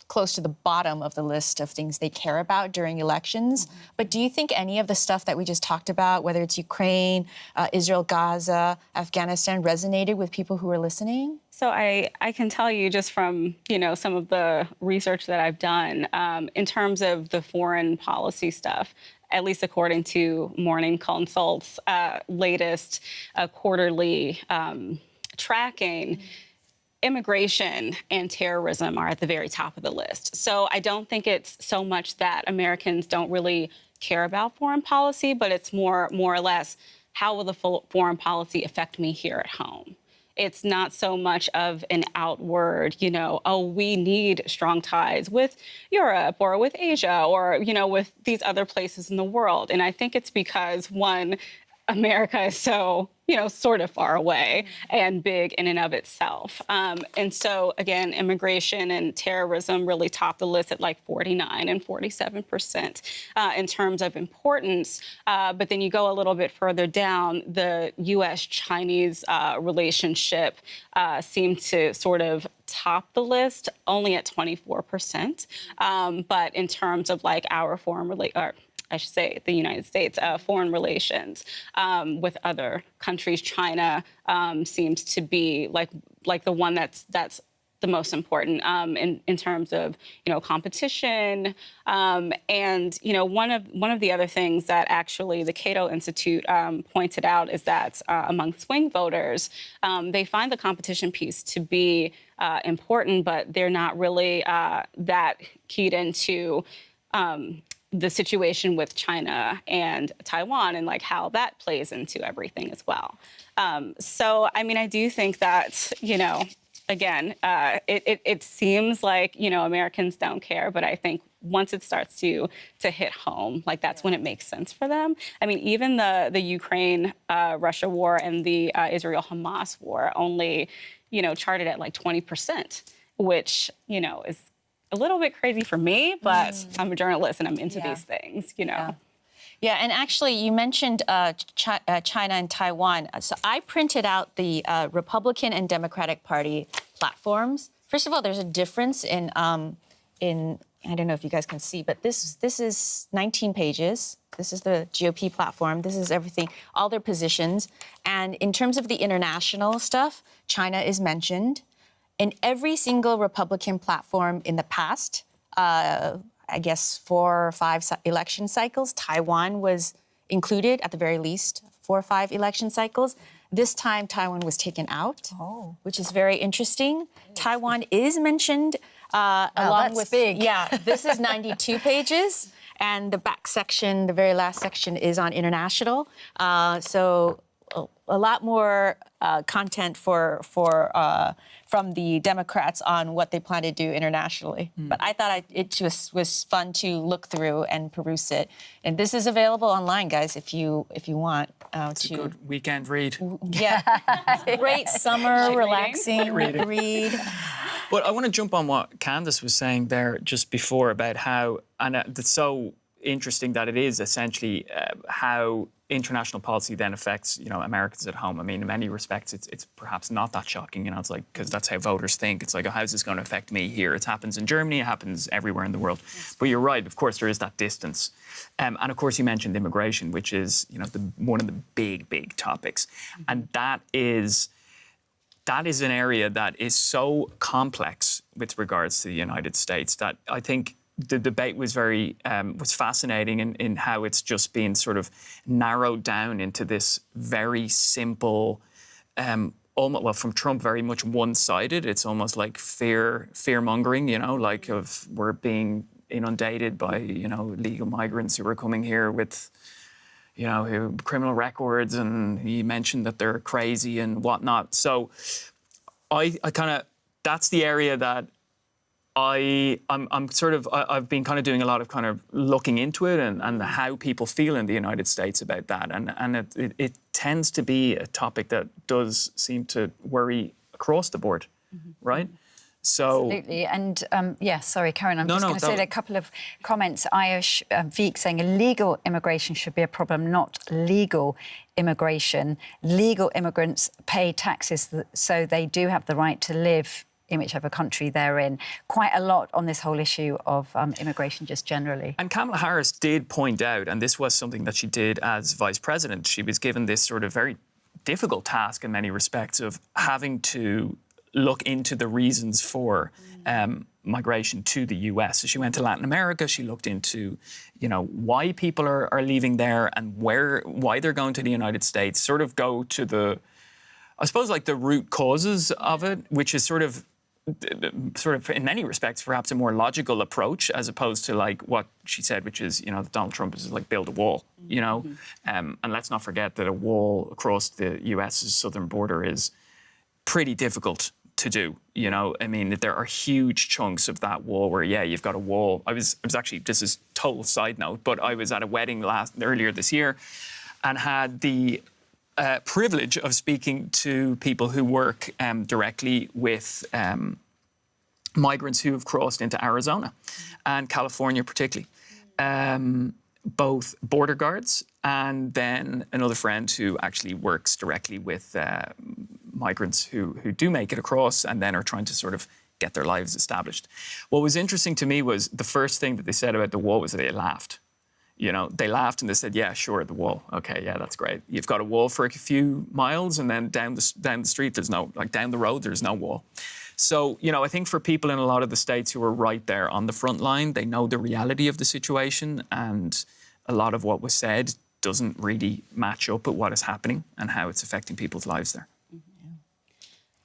close to the bottom of the list of things they care about during elections. But do you think any of the stuff that we just talked about, whether it's Ukraine, Israel, Gaza, Afghanistan, resonated with people who were listening? So I can tell you just from, you know, some of the research that I've done in terms of the foreign policy stuff, at least according to Morning Consult's latest quarterly tracking, immigration and terrorism are at the very top of the list. So I don't think it's so much that Americans don't really care about foreign policy, but it's more or less, how will the foreign policy affect me here at home? It's not so much of an outward, you know, oh, we need strong ties with Europe or with Asia or, you know, with these other places in the world. And I think it's because, one, America is so, you know, sort of far away and big in and of itself. And so, again, immigration and terrorism really top the list at like 49 and 47% in terms of importance. But then you go a little bit further down, the U.S.-Chinese relationship seemed to sort of top the list, only at 24%. But in terms of like our I should say the United States, foreign relations with other countries. China seems to be like the one that's the most important in terms of, you know, competition. And, you know, one of the other things that actually the Cato Institute pointed out is that among swing voters, they find the competition piece to be important, but they're not really that keyed into the situation with China and Taiwan and like how that plays into everything as well. So, I mean, I do think that, you know, again, it seems like, you know, Americans don't care, but I think once it starts to hit home, like that's when it makes sense for them. I mean, even the Ukraine-Russia war and the Israel-Hamas war only, you know, charted at like 20%, which, you know, is a little bit crazy for me, but I'm a journalist and I'm into these things, you know. Yeah, and actually, you mentioned China and Taiwan. So I printed out the Republican and Democratic Party platforms. First of all, there's a difference in I don't know if you guys can see, but this is 19 pages. This is the GOP platform. This is everything, all their positions. And in terms of the international stuff, China is mentioned. In every single Republican platform in the past, I guess 4 or 5 election cycles, Taiwan was included at the very least 4 or 5 election cycles. This time, Taiwan was taken out, which is very interesting. Taiwan is mentioned along with big. Yeah, this is 92 pages, and the back section, the very last section, is on international. So a lot more content from the Democrats on what they plan to do internationally. But I thought it just was fun to look through and peruse it. And this is available online, guys, if you want It's a good weekend read. Yeah, great summer, relaxing read. But I want to jump on what Candace was saying there just before about how, and it's so interesting that it is essentially how international policy then affects, Americans at home. I mean, in many respects, it's perhaps not that shocking, it's like, because that's how voters think. It's like, oh, how's this going to affect me here? It happens in Germany, it happens everywhere in the world. But you're right, of course, there is that distance. And of course, you mentioned immigration, which is, one of the big topics. And that is an area that is so complex with regards to the United States that I think the debate was was fascinating in how it's just been sort of narrowed down into this very simple, almost, well, from Trump, very much one-sided. It's almost like fear-mongering, like of we're being inundated by, illegal migrants who are coming here with, criminal records, and he mentioned that they're crazy and whatnot. So I kind of, that's the area that I've been kind of doing a lot of kind of looking into it and how people feel in the United States about that. And it tends to be a topic that does seem to worry across the board, right? So absolutely. And sorry, Karen, I'm just going to say a couple of comments. Ayush Veek saying illegal immigration should be a problem, not legal immigration. Legal immigrants pay taxes, so they do have the right to live in whichever country they're in. Quite a lot on this whole issue of immigration just generally. And Kamala Harris did point out, and this was something that she did as vice president, she was given this sort of very difficult task in many respects of having to look into the reasons for migration to the US. So she went to Latin America, she looked into, why people are leaving there and why they're going to the United States, sort of go to the, I suppose, like the root causes of it, which is sort of in many respects, perhaps a more logical approach as opposed to like what she said, which is, that Donald Trump is like build a wall, and let's not forget that a wall across the US's southern border is pretty difficult to do. I mean, there are huge chunks of that wall where, you've got a wall. I was actually, this is total side note, but I was at a wedding earlier this year and had the privilege of speaking to people who work directly with migrants who have crossed into Arizona and California particularly. Both border guards and then another friend who actually works directly with migrants who do make it across and then are trying to sort of get their lives established. What was interesting to me was the first thing that they said about the wall was that they laughed. They laughed and they said, yeah, sure, the wall. Okay, yeah, that's great. You've got a wall for a few miles and then down the street, there's no, like down the road, there's no wall. So, I think for people in a lot of the states who are right there on the front line, they know the reality of the situation, and a lot of what was said doesn't really match up with what is happening and how it's affecting people's lives there.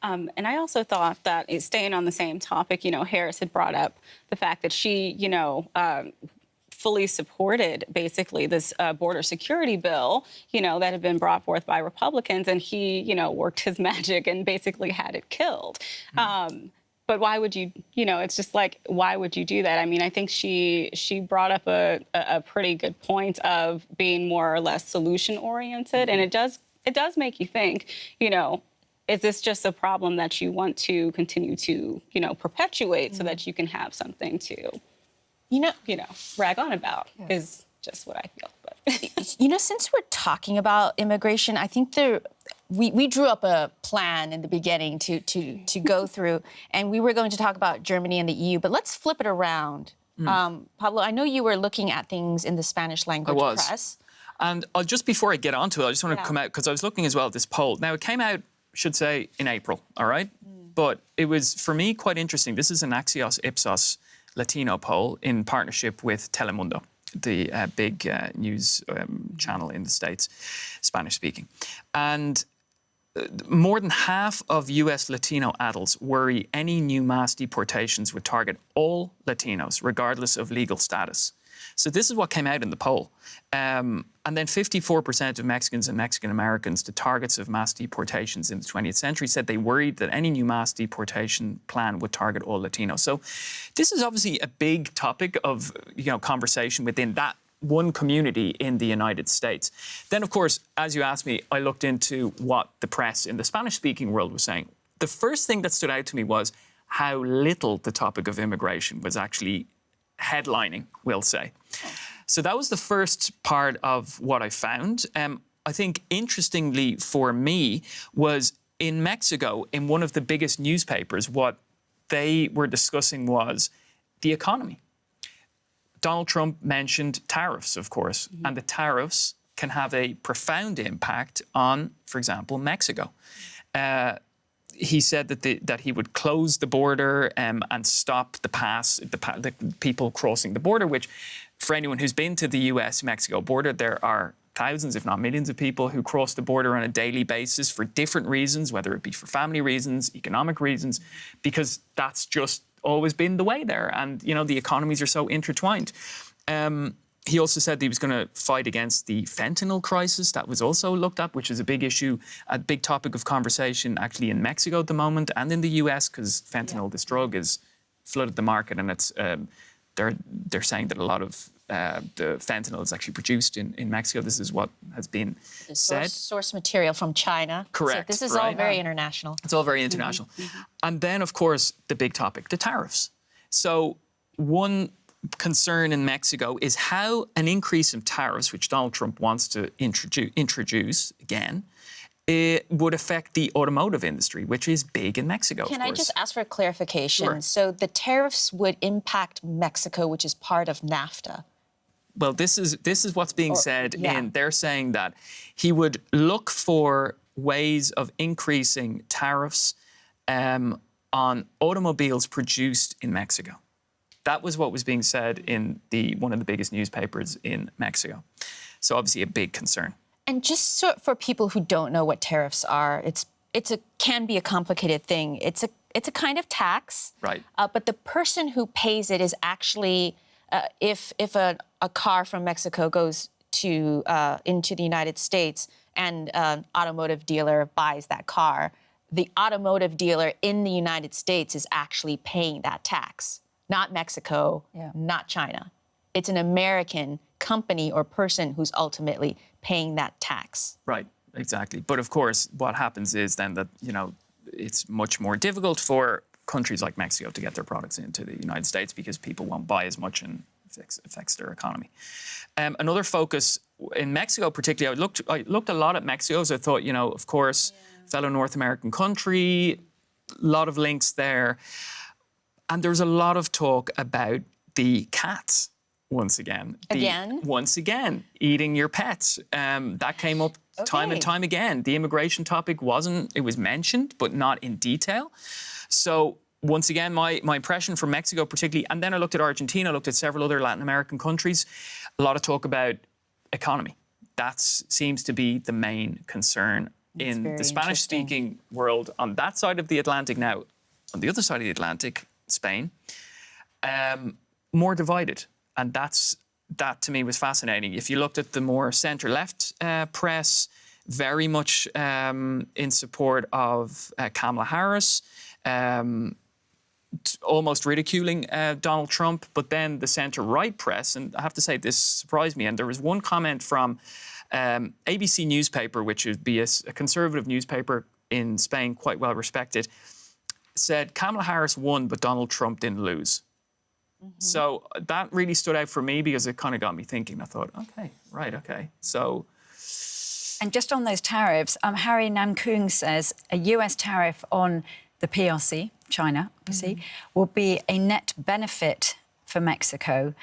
And I also thought that, staying on the same topic, Harris had brought up the fact that she, fully supported basically this border security bill, that had been brought forth by Republicans, and he, worked his magic and basically had it killed. But why would you, it's just like, why would you do that? I mean, I think she brought up a pretty good point of being more or less solution oriented, and it does make you think, is this just a problem that you want to continue to, perpetuate so that you can have something to rag on about, is just what I feel. But since we're talking about immigration, I think we drew up a plan in the beginning to go through, and we were going to talk about Germany and the EU, but let's flip it around. Pablo, I know you were looking at things in the Spanish language press. And just before I get onto it, I just want to come out, because I was looking as well at this poll. Now, it came out, should say, in April, all right? But it was, for me, quite interesting. This is an Axios Ipsos Latino poll in partnership with Telemundo, the big news channel in the States, Spanish-speaking. And more than half of US Latino adults worry any new mass deportations would target all Latinos, regardless of legal status. So this is what came out in the poll. And then 54% of Mexicans and Mexican Americans, the targets of mass deportations in the 20th century, said they worried that any new mass deportation plan would target all Latinos. So this is obviously a big topic of conversation within that one community in the United States. Then, of course, as you asked me, I looked into what the press in the Spanish-speaking world was saying. The first thing that stood out to me was how little the topic of immigration was actually headlining, we'll say. So that was the first part of what I found. I think, interestingly for me, was in Mexico, in one of the biggest newspapers, what they were discussing was the economy. Donald Trump mentioned tariffs, of course, and the tariffs can have a profound impact on, for example, Mexico. He said that he would close the border and stop the people crossing the border, which, for anyone who's been to the US-Mexico border, there are thousands, if not millions, of people who cross the border on a daily basis for different reasons, whether it be for family reasons, economic reasons, because that's just always been the way there. And, the economies are so intertwined. He also said that he was going to fight against the fentanyl crisis. That was also looked at, which is a big issue, a big topic of conversation actually in Mexico at the moment and in the US, because fentanyl, this drug, has flooded the market. And it's they're saying that a lot of the fentanyl is actually produced in Mexico. This is what has been said. Source material from China. Correct. So this is all very international. It's all very international. And then, of course, the big topic, the tariffs. So one concern in Mexico is how an increase in tariffs, which Donald Trump wants to introduce again, it would affect the automotive industry, which is big in Mexico. Can I just ask for a clarification? Sure. So the tariffs would impact Mexico, which is part of NAFTA. Well, this is what's being said. They're saying that he would look for ways of increasing tariffs on automobiles produced in Mexico. That was what was being said in one of the biggest newspapers in Mexico. So obviously a big concern. And just for people who don't know what tariffs are, can be a complicated thing. It's a kind of tax, right? But the person who pays it is actually, if a car from Mexico goes into the United States and an automotive dealer buys that car, the automotive dealer in the United States is actually paying that tax, not Mexico, not China. It's an American company or person who's ultimately paying that tax. Right, exactly. But of course, what happens is then that, it's much more difficult for countries like Mexico to get their products into the United States because people won't buy as much and it affects their economy. Another focus in Mexico particularly, I looked a lot at Mexico, so I thought, of course, fellow North American country, a lot of links there. And there's a lot of talk about the cats. Once again. Once again, eating your pets. That came up time and time again. The immigration topic it was mentioned, but not in detail. So once again, my impression from Mexico particularly, and then I looked at Argentina, I looked at several other Latin American countries, a lot of talk about economy. That seems to be the main concern in the Spanish-speaking world on that side of the Atlantic. Now, on the other side of the Atlantic, Spain, more divided. And that to me was fascinating. If you looked at the more centre-left press, very much in support of Kamala Harris, almost ridiculing Donald Trump. But then the centre-right press, and I have to say this surprised me, and there was one comment from ABC newspaper, which would be a conservative newspaper in Spain, quite well respected, said Kamala Harris won, but Donald Trump didn't lose. So that really stood out for me because it kind of got me thinking. I thought, okay. So... And just on those tariffs, Harry Namkung says a US tariff on the PRC, China, obviously, will be a net benefit for Mexico.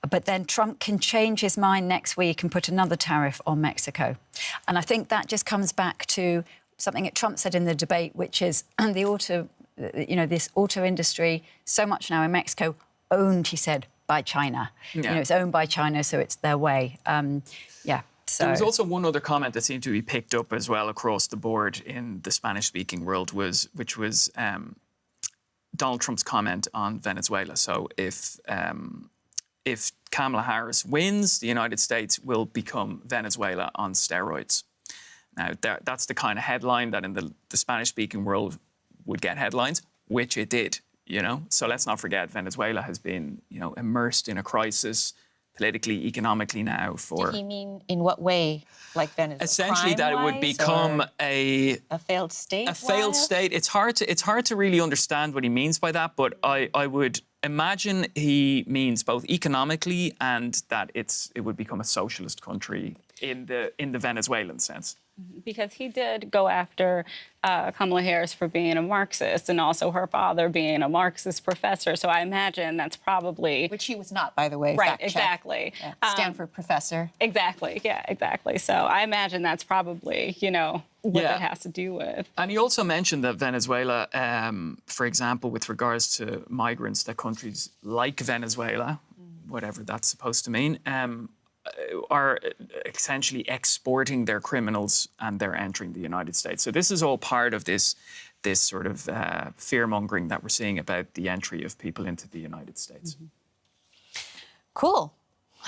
But then Trump can change his mind next week and put another tariff on Mexico. And I think that just comes back to something that Trump said in the debate, which is the this auto industry, so much now in Mexico, owned, he said, by China. Yeah. It's owned by China, so it's their way. So. There was also one other comment that seemed to be picked up as well across the board in the Spanish-speaking world, which was Donald Trump's comment on Venezuela. So if Kamala Harris wins, the United States will become Venezuela on steroids. Now, that's the kind of headline that in the Spanish-speaking world would get headlines, which it did, So let's not forget, Venezuela has been, immersed in a crisis politically, economically now for... Did he mean in what way, like Venezuela? Essentially that it would become a failed state? A failed state. It's hard to really understand what he means by that, but I would imagine he means both economically and that it would become a socialist country in the Venezuelan sense. Because he did go after Kamala Harris for being a Marxist and also her father being a Marxist professor. So I imagine that's probably... Which he was not, by the way. Right, exactly. Yeah. Stanford professor. Exactly, yeah, exactly. So I imagine that's probably, what that has to do with. And he also mentioned that Venezuela, for example, with regards to migrants, that countries like Venezuela, whatever that's supposed to mean, are essentially exporting their criminals and they're entering the United States. So this is all part of this sort of fear-mongering that we're seeing about the entry of people into the United States. Mm-hmm. Cool.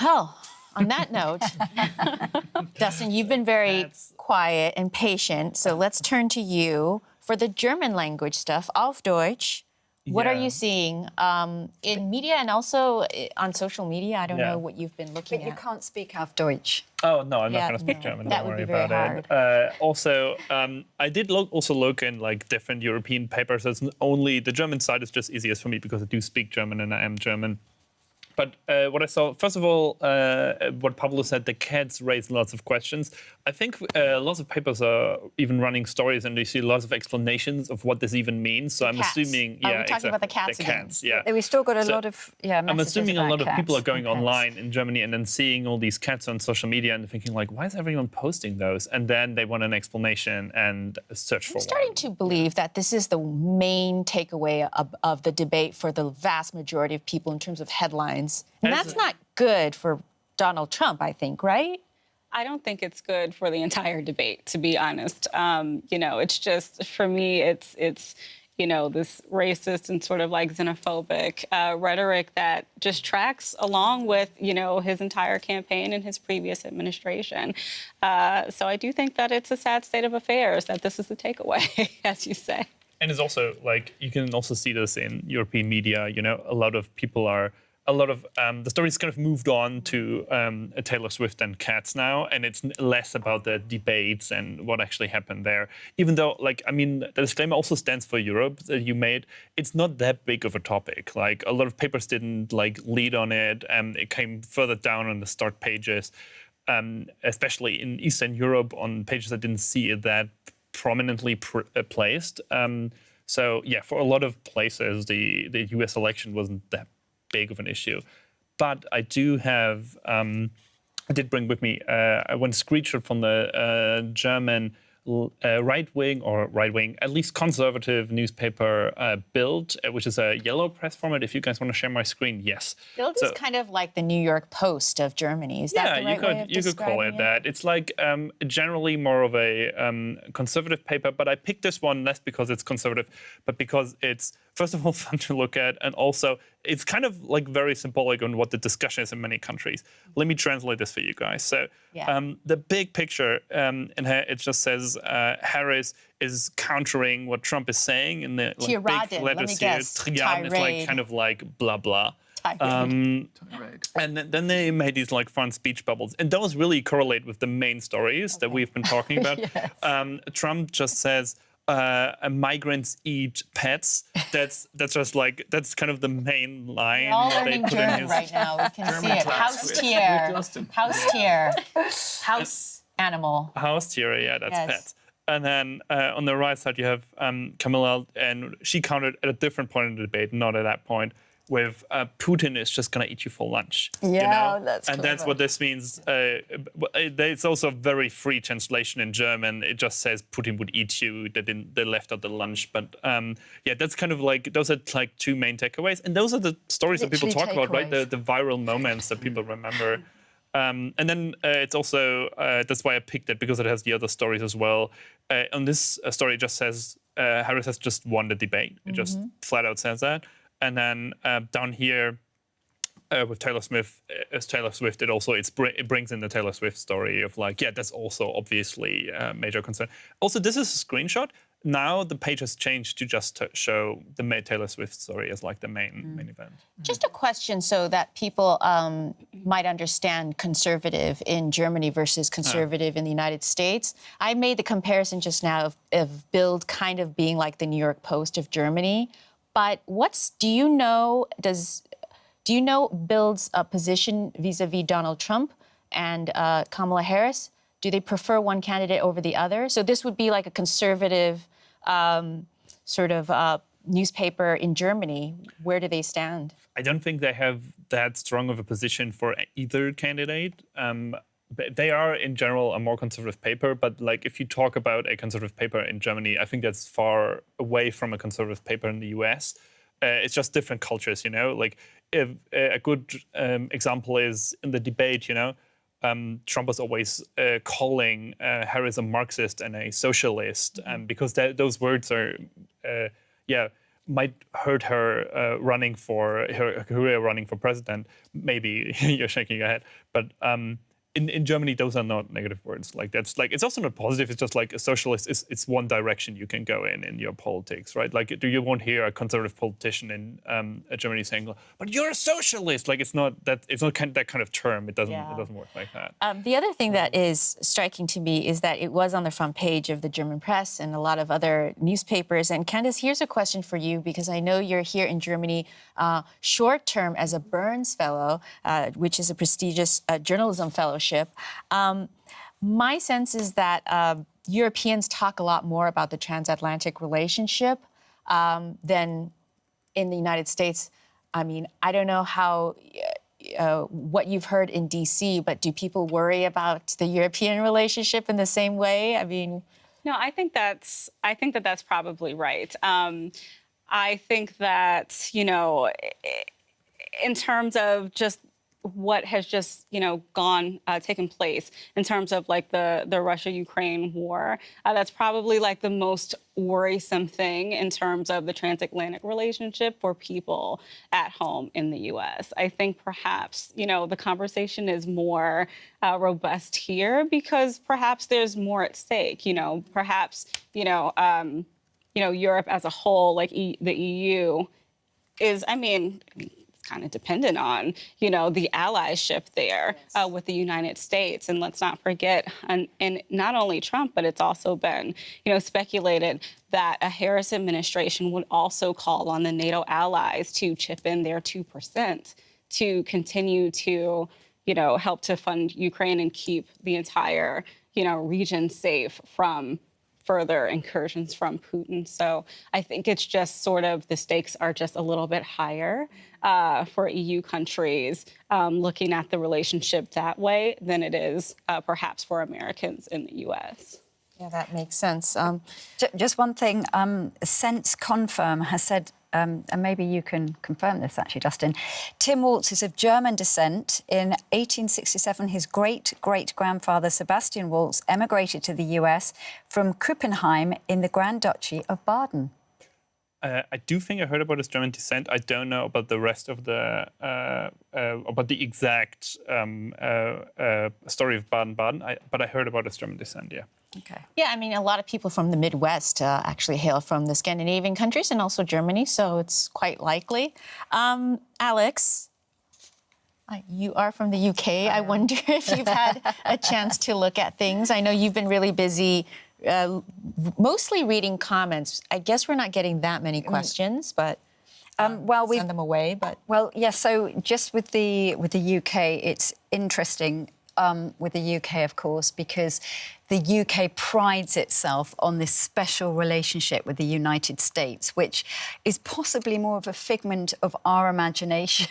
Well, on that note, Dustin, you've been very quiet and patient, so let's turn to you for the German language stuff, auf Deutsch. What are you seeing in media and also on social media? I don't know what you've been looking at. But you can't speak auf Deutsch. Oh, no, I'm not going to speak German. That don't would worry be very about hard. it. Also, I did also look in different European papers. It's only the German side is just easiest for me because I do speak German and I am German. But what I saw, first of all, what Pablo said, the cats raised lots of questions. I think lots of papers are even running stories and you see lots of explanations of what this even means. So I'm assuming... Yeah, we're talking about the cats again. Yeah. We still got a lot of I'm assuming a lot of people are going cats. online in Germany and then seeing all these cats on social media and thinking why is everyone posting those? And then they want an explanation and search for one. I'm starting to believe that this is the main takeaway of the debate for the vast majority of people in terms of headlines. And that's not good for Donald Trump, I think, right? I don't think it's good for the entire debate, to be honest. It's just, for me, it's this racist and sort of xenophobic rhetoric that just tracks along with, his entire campaign and his previous administration. So I do think that it's a sad state of affairs, that this is the takeaway, as you say. And it's also, you can also see this in European media, a lot of people are... the story's kind of moved on to Taylor Swift and cats now, and it's less about the debates and what actually happened there. Even though, the disclaimer also stands for Europe that you made. It's not that big of a topic. A lot of papers didn't lead on it, and it came further down on the start pages, especially in Eastern Europe on pages that didn't see it that prominently placed. So yeah, for a lot of places, the U.S. election wasn't that big of an issue. But I do have, I did bring with me one screenshot from the German right-wing, at least conservative newspaper Bild, which is a yellow press format. If you guys want to share my screen, yes. Bild is kind of like the New York Post of Germany. Is that the right way of you could call it that. It's generally more of a conservative paper, but I picked this one less because it's conservative, but because it's, first of all, fun to look at, and also it's kind of very symbolic on what the discussion is in many countries. Let me translate this for you guys. So the big picture in here, it just says Harris is countering what Trump is saying in the big letters here. Tiraden is kind of blah blah. And then they made these fun speech bubbles, and those really correlate with the main stories that we've been talking about. Yes. Trump just says migrants eat pets. That's just that's kind of the main line. We're all learning German right now. We can see it. Haustier. House animal. Haustier, yeah, that's pets. And then on the right side you have Kamala, and she countered at a different point in the debate, not at that point, with Putin is just going to eat you for lunch. Yeah, you know? that's And that's clever. what this means. It's also a very free translation in German. It just says Putin would eat you. They left out the lunch. But yeah, that's kind of like, those are like two main takeaways. And those are the stories that people talk about, right? The viral moments that people remember. And then it's also, that's why I picked it, because it has the other stories as well. On this story, it just says Harris has just won the debate. It just flat out says that. And then down here with Taylor Swift, it brings in the Taylor Swift story of like, yeah, that's also obviously a major concern. Also, this is a screenshot. Now the page has changed to just show the Taylor Swift story as like the main event. Just a question so that people might understand conservative in Germany versus conservative in the United States. I made the comparison just now of Bild kind of being like the New York Post of Germany. But do you know Bild's position vis-a-vis Donald Trump and Kamala Harris? Do they prefer one candidate over the other? So this would be like a conservative sort of newspaper in Germany. Where do they stand? I don't think they have that strong of a position for either candidate. They are, in general, a more conservative paper. But like, if you talk about a conservative paper in Germany, I think that's far away from a conservative paper in the US. It's just different cultures, you know. Like, if a good example is in the debate, you know. Trump was always calling Harris a Marxist and a socialist, because those words are, might hurt her running for her career running for president. Maybe you're shaking your head, but in Germany, those are not negative words. Like that's like, it's also not positive. It's just like a socialist it's one direction you can go in your politics, right? Like, you won't hear a conservative politician in Germany saying, "But you're a socialist." Like, it's not that kind of term. It doesn't work like that. The other thing that is striking to me is that it was on the front page of the German press and a lot of other newspapers. And Candace, here's a question for you, because I know you're here in Germany short term as a Burns Fellow, which is a prestigious journalism fellowship. My sense is that Europeans talk a lot more about the transatlantic relationship than in the United States. I mean, I don't know how what you've heard in D.C., but do people worry about the European relationship in the same way? I mean, no, I think that's probably right. I think that, you know, in terms of just what has just, you know, taken place in terms of like the Russia-Ukraine war, that's probably like the most worrisome thing in terms of the transatlantic relationship for people at home in the U.S. I think perhaps, you know, the conversation is more robust here because perhaps there's more at stake. You know, perhaps, Europe as a whole, like the EU, is, I mean, kind of dependent on, you know, the allyship there with the United States. And let's not forget, and not only Trump, but it's also been, you know, speculated that a Harris administration would also call on the NATO allies to chip in their 2% to continue to, you know, help to fund Ukraine and keep the entire, you know, region safe from further incursions from Putin. So I think it's just sort of the stakes are just a little bit higher for EU countries looking at the relationship that way than it is perhaps for Americans in the US. Yeah, that makes sense. Just one thing, Sense Confirm has said, and maybe you can confirm this actually, Justin, Tim Walz is of German descent. In 1867, his great-great-grandfather, Sebastian Walz, emigrated to the US from Kuppenheim in the Grand Duchy of Baden. I do think I heard about his German descent. I don't know about the rest of about the exact story of Baden-Baden, but I heard about his German descent, yeah. Okay. Yeah, I mean, a lot of people from the Midwest actually hail from the Scandinavian countries and also Germany, so it's quite likely. Alex, you are from the UK. I wonder if you've had a chance to look at things. I know you've been really busy mostly reading comments. I guess we're not getting that many questions, but we send them away. But yeah. So just with the UK, it's interesting with the UK, of course, because the UK prides itself on this special relationship with the United States, which is possibly more of a figment of our imagination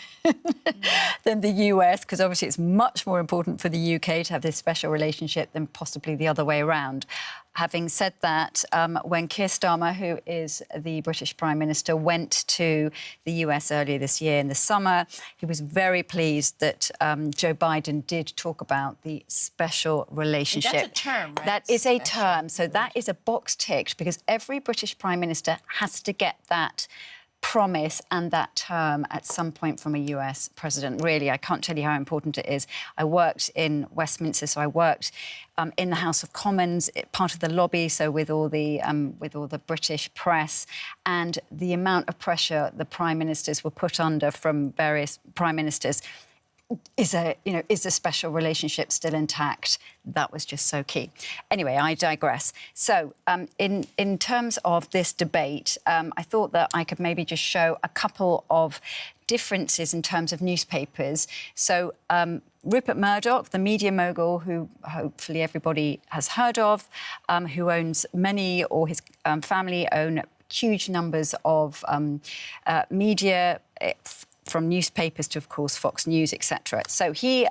than the US, because obviously it's much more important for the UK to have this special relationship than possibly the other way around. Having said that, when Keir Starmer, who is the British Prime Minister, went to the US earlier this year in the summer, he was very pleased that Joe Biden did talk about the special relationship. That's a term, right? That is a term. So that is a box ticked, because every British Prime Minister has to get that promise and that term at some point from a US president. Really, I can't tell you how important it is. I worked in Westminster, so I worked in the House of Commons, part of the lobby, so with all the British press, and the amount of pressure the prime ministers were put under from various prime ministers. Is the special relationship still intact? That was just so key. Anyway, I digress. So, in terms of this debate, I thought that I could maybe just show a couple of differences in terms of newspapers. So, Rupert Murdoch, the media mogul, who hopefully everybody has heard of, who owns many, or his family own huge numbers of media, from newspapers to, of course, Fox News, etc. So he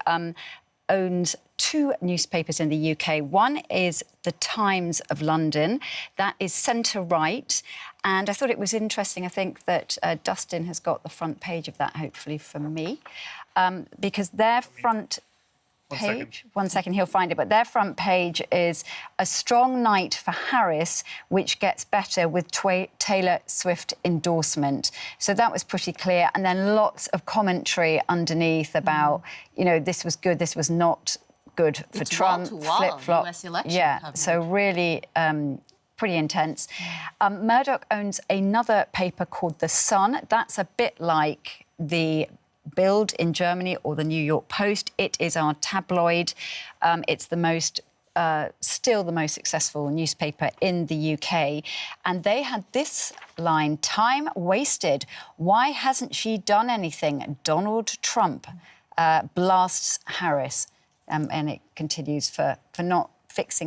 owns two newspapers in the UK. One is The Times of London. That is centre-right. And I thought it was interesting, I think, that Dustin has got the front page of that, hopefully, for me, because their front page. One second, he'll find it. But their front page is a strong night for Harris, which gets better with Taylor Swift endorsement. So that was pretty clear. And then lots of commentary underneath about, this was good, this was not good for Trump. Flip-flop. US election coverage. So really pretty intense. Murdoch owns another paper called The Sun. That's a bit like the Bild in Germany or the New York Post. It is our tabloid. It's the most, still the most successful newspaper in the UK. And they had this line, "Time wasted. Why hasn't she done anything? Donald Trump blasts Harris." And it continues for not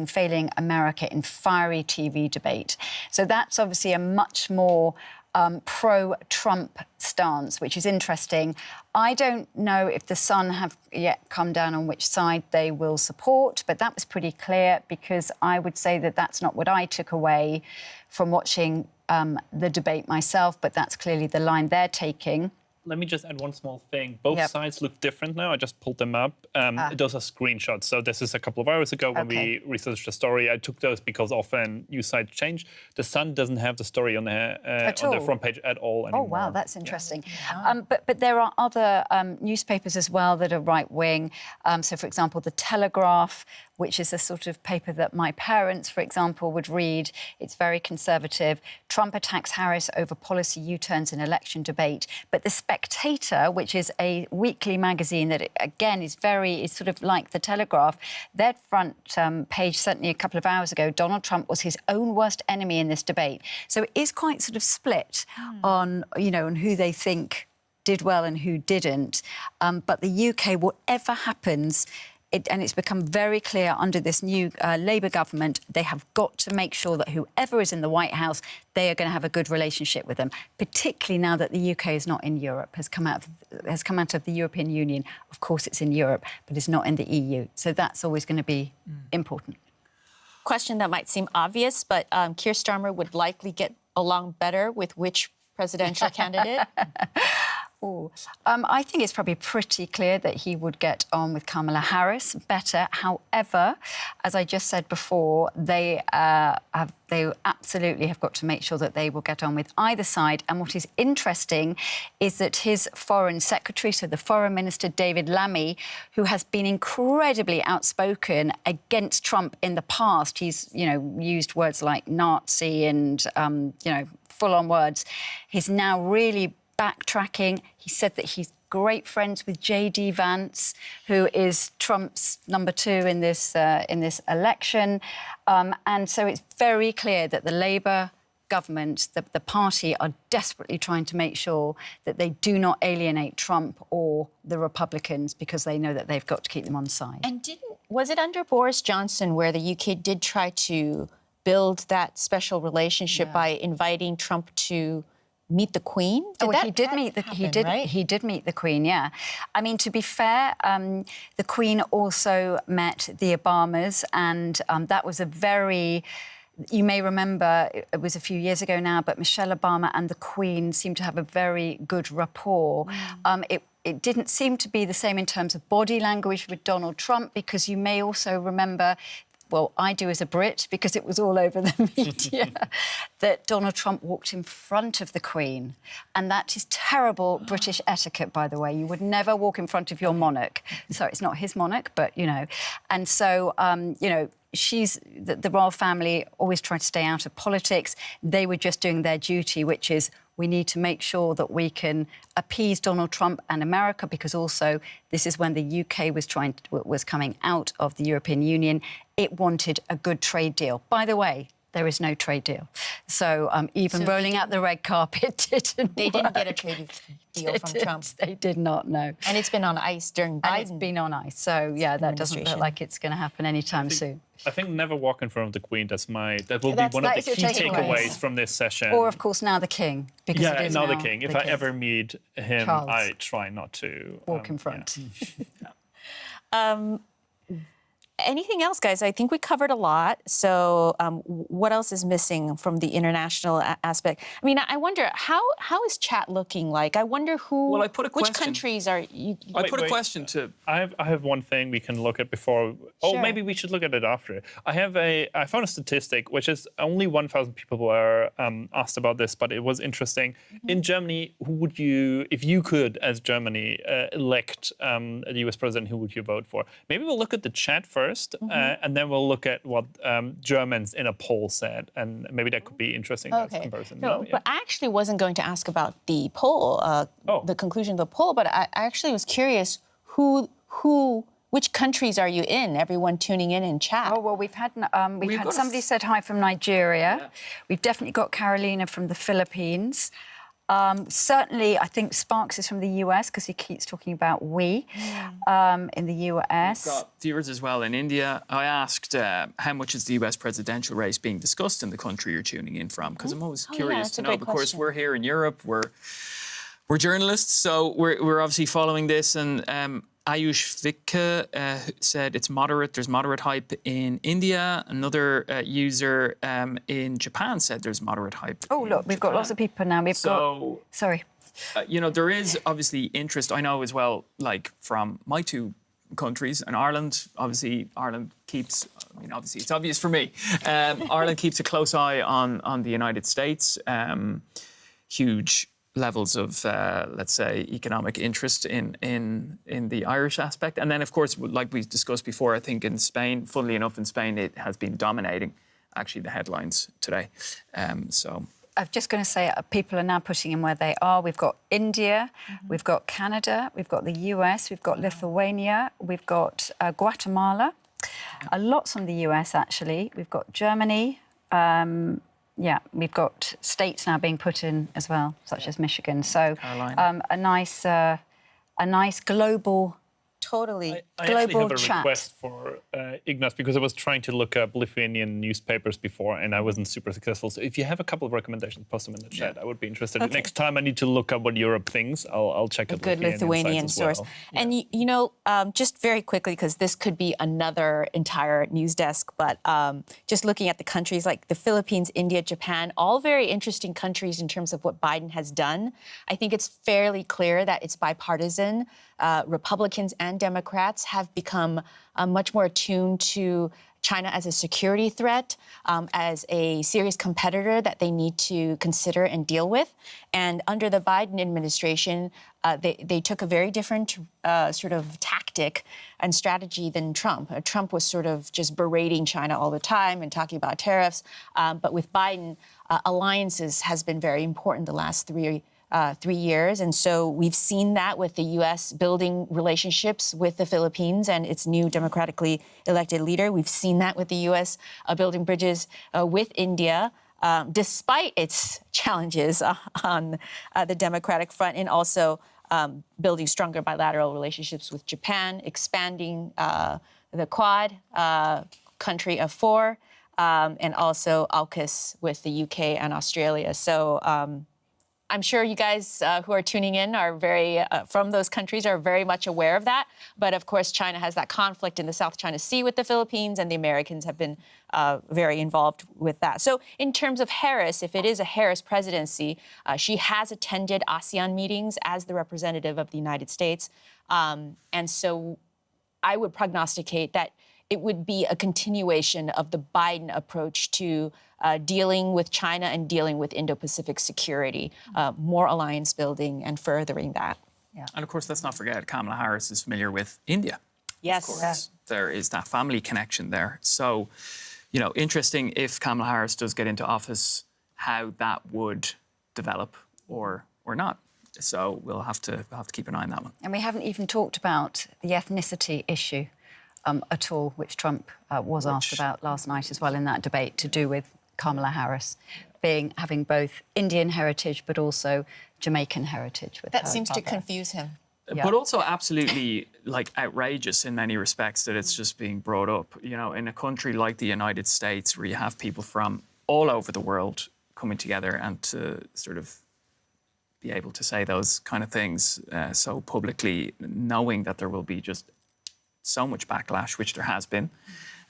failing America in fiery TV debate. So that's obviously a much more pro-Trump stance, which is interesting. I don't know if the Sun have yet come down on which side they will support, but that was pretty clear, because I would say that that's not what I took away from watching the debate myself, but that's clearly the line they're taking. Let me just add one small thing. Both sides look different now. I just pulled them up. Those are screenshots. So this is a couple of hours ago when we researched the story. I took those because often news sites change. The Sun doesn't have the story on the front page at all anymore. Oh, wow, that's interesting. But there are other newspapers as well that are right-wing. So, for example, The Telegraph, which is a sort of paper that my parents, for example, would read. It's very conservative. Trump attacks Harris over policy U-turns in election debate. But The Spectator, which is a weekly magazine that, again, is sort of like The Telegraph, their front page, certainly a couple of hours ago, Donald Trump was his own worst enemy in this debate. So it is quite sort of split on, on who they think did well and who didn't. But the UK, whatever happens, and it's become very clear under this new Labour government, they have got to make sure that whoever is in the White House, they are going to have a good relationship with them, particularly now that the UK is not in Europe, has come out of the European Union. Of course, it's in Europe, but it's not in the EU. So that's always going to be important. Question that might seem obvious, but Keir Starmer would likely get along better with which presidential candidate? I think it's probably pretty clear that he would get on with Kamala Harris better. However, as I just said before, they absolutely have got to make sure that they will get on with either side. And what is interesting is that his foreign secretary, so the foreign minister, David Lammy, who has been incredibly outspoken against Trump in the past, he's, used words like Nazi and, full-on words. He's now really backtracking. He said that he's great friends with J.D. Vance, who is Trump's number 2 in this election. And so it's very clear that the Labour government, the party, are desperately trying to make sure that they do not alienate Trump or the Republicans, because they know that they've got to keep them on side. And didn't Was it under Boris Johnson where the UK did try to build that special relationship by inviting Trump to meet the Queen? He did meet the Queen. Yeah, I mean, to be fair, the Queen also met the Obamas, and that was a very. You may remember it was a few years ago now, but Michelle Obama and the Queen seemed to have a very good rapport. It didn't seem to be the same in terms of body language with Donald Trump, because you may also remember, well, I do as a Brit, because it was all over the media, that Donald Trump walked in front of the Queen. And that is terrible British etiquette, by the way. You would never walk in front of your monarch. Sorry, it's not his monarch, but, you know. And so, you know, the royal family always tried to stay out of politics. They were just doing their duty, which is we need to make sure that we can appease Donald Trump and America, because also this is when the UK was coming out of the European Union. It wanted a good trade deal. By the way, there is no trade deal. So even rolling out the red carpet didn't They didn't get a trade deal from Trump. They did not, no. And it's been on ice during Biden. And it's been on ice. So, yeah, that doesn't look like it's going to happen anytime soon. I think never walk in front of the Queen. That will be one of the key takeaways from this session. Or, of course, now the King. Because it is now the King. If I ever meet him, Charles. I try not to walk in front. Yeah. Anything else, guys? I think we covered a lot. So what else is missing from the international aspect? I mean, I wonder, how is chat looking like? I wonder who... Well, I put a question. Which countries are you... I put a question to... I have one thing we can look at before... Oh, maybe we should look at it after. I found a statistic, which is only 1,000 people were asked about this, but it was interesting. Mm-hmm. In Germany, who would you... If you could, as Germany, elect the US president, who would you vote for? Maybe we'll look at the chat first. And then we'll look at what Germans in a poll said, and maybe that could be interesting as a comparison. But I actually wasn't going to ask about the poll, the conclusion of the poll, but I actually was curious which countries are you in? Everyone tuning in chat. Oh, well, we've had somebody said hi from Nigeria. Yeah. We've definitely got Carolina from the Philippines. Certainly, I think Sparks is from the US, because he keeps talking about we in the US. We've got viewers as well in India. I asked how much is the US presidential race being discussed in the country you're tuning in from, because I'm always curious to know. Of course, we're here in Europe. We're journalists, so we're obviously following this. And Ayush Vikka said it's moderate. There's moderate hype in India. Another user in Japan said there's moderate hype. Oh, look, we've got lots of people now. Sorry. You know, there is obviously interest. I know as well, like from my two countries and Ireland. Obviously, Ireland keeps. I mean, obviously, it's obvious for me. Ireland keeps a close eye on the United States. Huge levels of, let's say, economic interest in the Irish aspect. And then, of course, like we discussed before, I think in Spain, funnily enough, in Spain, it has been dominating, actually, the headlines today. So I'm just going to say people are now putting in where they are. We've got India, we've got Canada, we've got the US, we've got Lithuania, we've got Guatemala. Lots from the US, actually. We've got Germany. Yeah, we've got states now being put in as well, such as Michigan. So a nice global, global I actually have a chat. request for Ignas, because I was trying to look up Lithuanian newspapers before and I wasn't super successful. So if you have a couple of recommendations, post them in the chat. I would be interested. Okay. Next time I need to look up what Europe thinks, I'll check out good Lithuanian source. Well. Yeah. And you know, just very quickly, because this could be another entire news desk, but just looking at the countries like the Philippines, India, Japan, all very interesting countries in terms of what Biden has done. I think it's fairly clear that it's bipartisan. Republicans and Democrats have become much more attuned to China as a security threat, as a serious competitor that they need to consider and deal with. And under the Biden administration, they took a very different sort of tactic and strategy than Trump. Trump was sort of just berating China all the time and talking about tariffs. But with Biden, alliances has been very important the last 3 years. And so we've seen that with the U.S. building relationships with the Philippines and its new democratically elected leader. We've seen that with the U.S. Building bridges with India, despite its challenges on the Democratic front, and also building stronger bilateral relationships with Japan, expanding the Quad, country of 4, and also AUKUS with the UK and Australia. So I'm sure you guys who are tuning in are from those countries are very much aware of that. But of course, China has that conflict in the South China Sea with the Philippines, and the Americans have been very involved with that. So in terms of Harris, if it is a Harris presidency, she has attended ASEAN meetings as the representative of the United States. And so I would prognosticate that it would be a continuation of the Biden approach to dealing with China and dealing with Indo-Pacific security, more alliance building and furthering that. Yeah. And of course, let's not forget, Kamala Harris is familiar with India. Yes. Of course, there is that family connection there. So, you know, interesting if Kamala Harris does get into office, how that would develop or not. So we'll have to keep an eye on that one. And we haven't even talked about the ethnicity issue at all, which Trump was asked about last night as well in that debate, to do with Kamala Harris having both Indian heritage but also Jamaican heritage. With that seems to confuse him. Yeah. But also absolutely like outrageous in many respects that it's just being brought up. You know, in a country like the United States, where you have people from all over the world coming together and to sort of be able to say those kind of things so publicly, knowing that there will be just so much backlash, which there has been,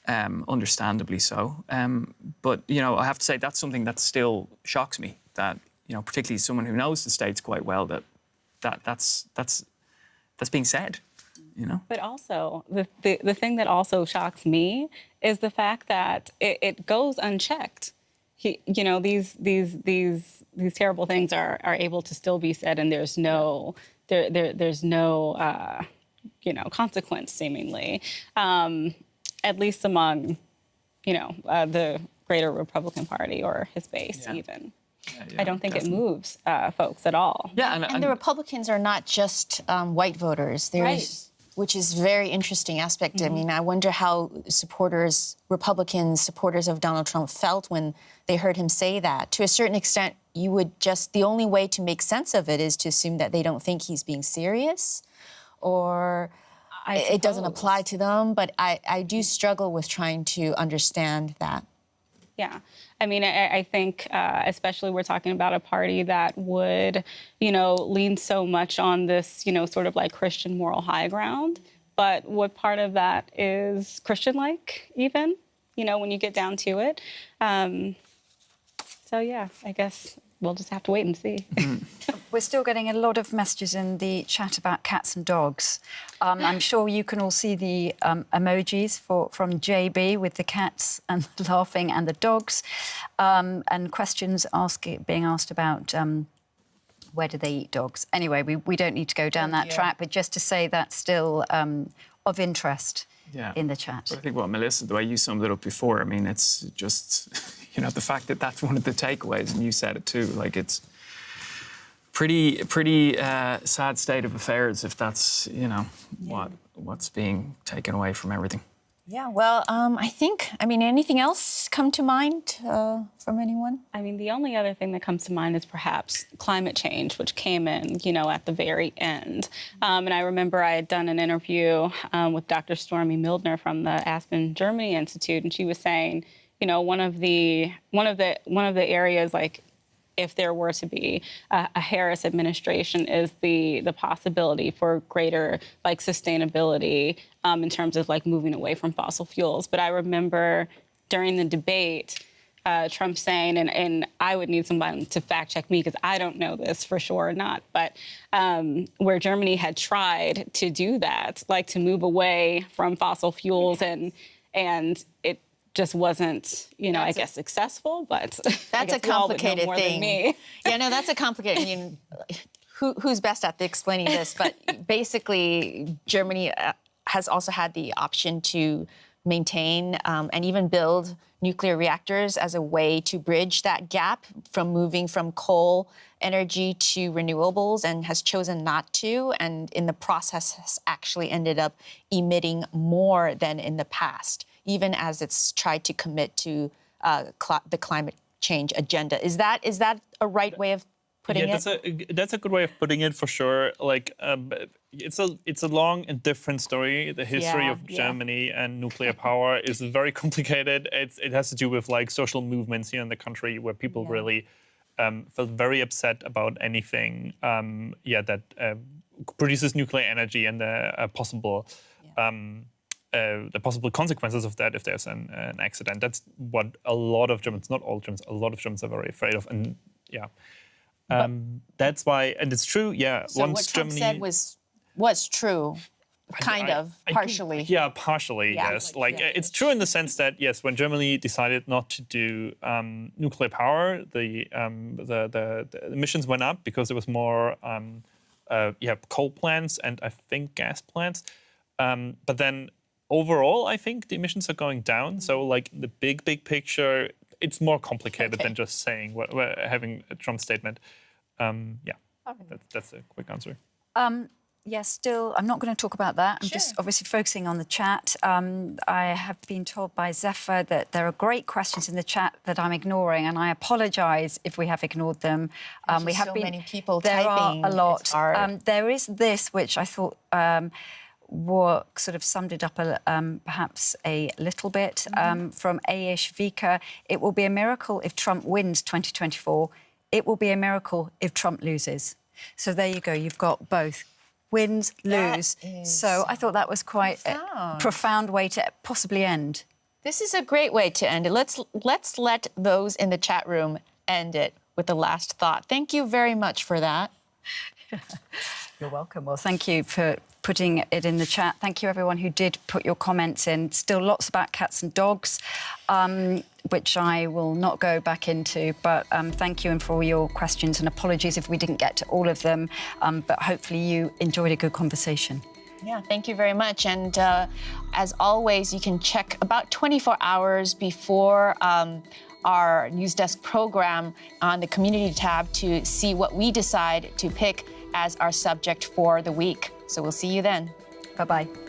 understandably so. But, you know, I have to say that's something that still shocks me, that, you know, particularly someone who knows the States quite well, that's being said, you know? But also, the thing that also shocks me is the fact that it goes unchecked. You know, these terrible things are able to still be said, and there's no you know, consequence, seemingly, at least among, you know, the greater Republican Party or his base, even. I don't think it moves folks at all. Yeah, and the Republicans are not just white voters. Which is very interesting aspect. I mean, I wonder how Republicans, supporters of Donald Trump felt when they heard him say that. To a certain extent, the only way to make sense of it is to assume that they don't think he's being serious, or it doesn't apply to them. But I do struggle with trying to understand that. Yeah. I mean, I think especially we're talking about a party that would, you know, lean so much on this, you know, sort of like Christian moral high ground. But what part of that is Christian-like, even, you know, when you get down to it. So, yeah, I guess we'll just have to wait and see. We're still getting a lot of messages in the chat about cats and dogs. I'm sure you can all see the emojis from JB with the cats and laughing and the dogs, and questions being asked about where do they eat dogs. Anyway, we don't need to go down that track, but just to say that's still of interest in the chat. I think what Melissa, the way you summed it up before, I mean, it's just, you know, the fact that that's one of the takeaways, and you said it too, like it's pretty sad state of affairs if that's, you know, what's being taken away from everything. Yeah, well, I mean, anything else come to mind from anyone? I mean, the only other thing that comes to mind is perhaps climate change, which came in, you know, at the very end. And I remember I had done an interview with Dr. Stormy Mildner from the Aspen Germany Institute, and she was saying, you know, one of the areas, like, if there were to be a Harris administration, is the possibility for greater, like, sustainability in terms of, like, moving away from fossil fuels. But I remember during the debate, Trump saying, and I would need somebody to fact check me because I don't know this for sure or not, but where Germany had tried to do that, like to move away from fossil fuels, and it just wasn't, you know, I guess successful, but that's a complicated thing. Yeah, no, that's a complicated. I mean, who's best at explaining this? But basically, Germany has also had the option to maintain and even build nuclear reactors as a way to bridge that gap from moving from coal energy to renewables, and has chosen not to, and in the process has actually ended up emitting more than in the past, even as it's tried to commit to the climate change agenda. Is that a right way of putting it? That's a good way of putting it, for sure. Like, it's a long and different story. The history of Germany and nuclear power is very complicated. It has to do with like social movements here in the country where people really felt very upset about anything that produces nuclear energy and the possible consequences of that if there's an accident. That's what a lot of Germans, not all Germans, a lot of Germans are very afraid of. And that's why, and it's true, So once what Trump Germany said was true, partially. Partially, yes. It's true in the sense that, yes, when Germany decided not to do nuclear power, the emissions went up because there was more coal plants and I think gas plants. But then overall, I think the emissions are going down. So like the big picture, it's more complicated than just saying having a Trump statement. That's a quick answer. Yes, still, I'm not going to talk about that. I'm just obviously focusing on the chat. I have been told by Zephyr that there are great questions in the chat that I'm ignoring, and I apologise if we have ignored them. We have so many people there typing. Are a lot. There is this, which I thought sort of summed it up perhaps a little bit, from Aish Vika. It will be a miracle if Trump wins 2024. It will be a miracle if Trump loses. So there you go. You've got both. Wins, lose. So I thought that was quite a profound way to possibly end. This is a great way to end it. Let's let those in the chat room end it with the last thought. Thank you very much for that. You're welcome. Well, thank you for putting it in the chat. Thank you, everyone who did put your comments in. Still lots about cats and dogs, which I will not go back into. But thank you and for all your questions, and apologies if we didn't get to all of them. But hopefully you enjoyed a good conversation. Yeah, thank you very much. And as always, you can check about 24 hours before our News Desk program on the community tab to see what we decide to pick as our subject for the week. So we'll see you then. Bye-bye.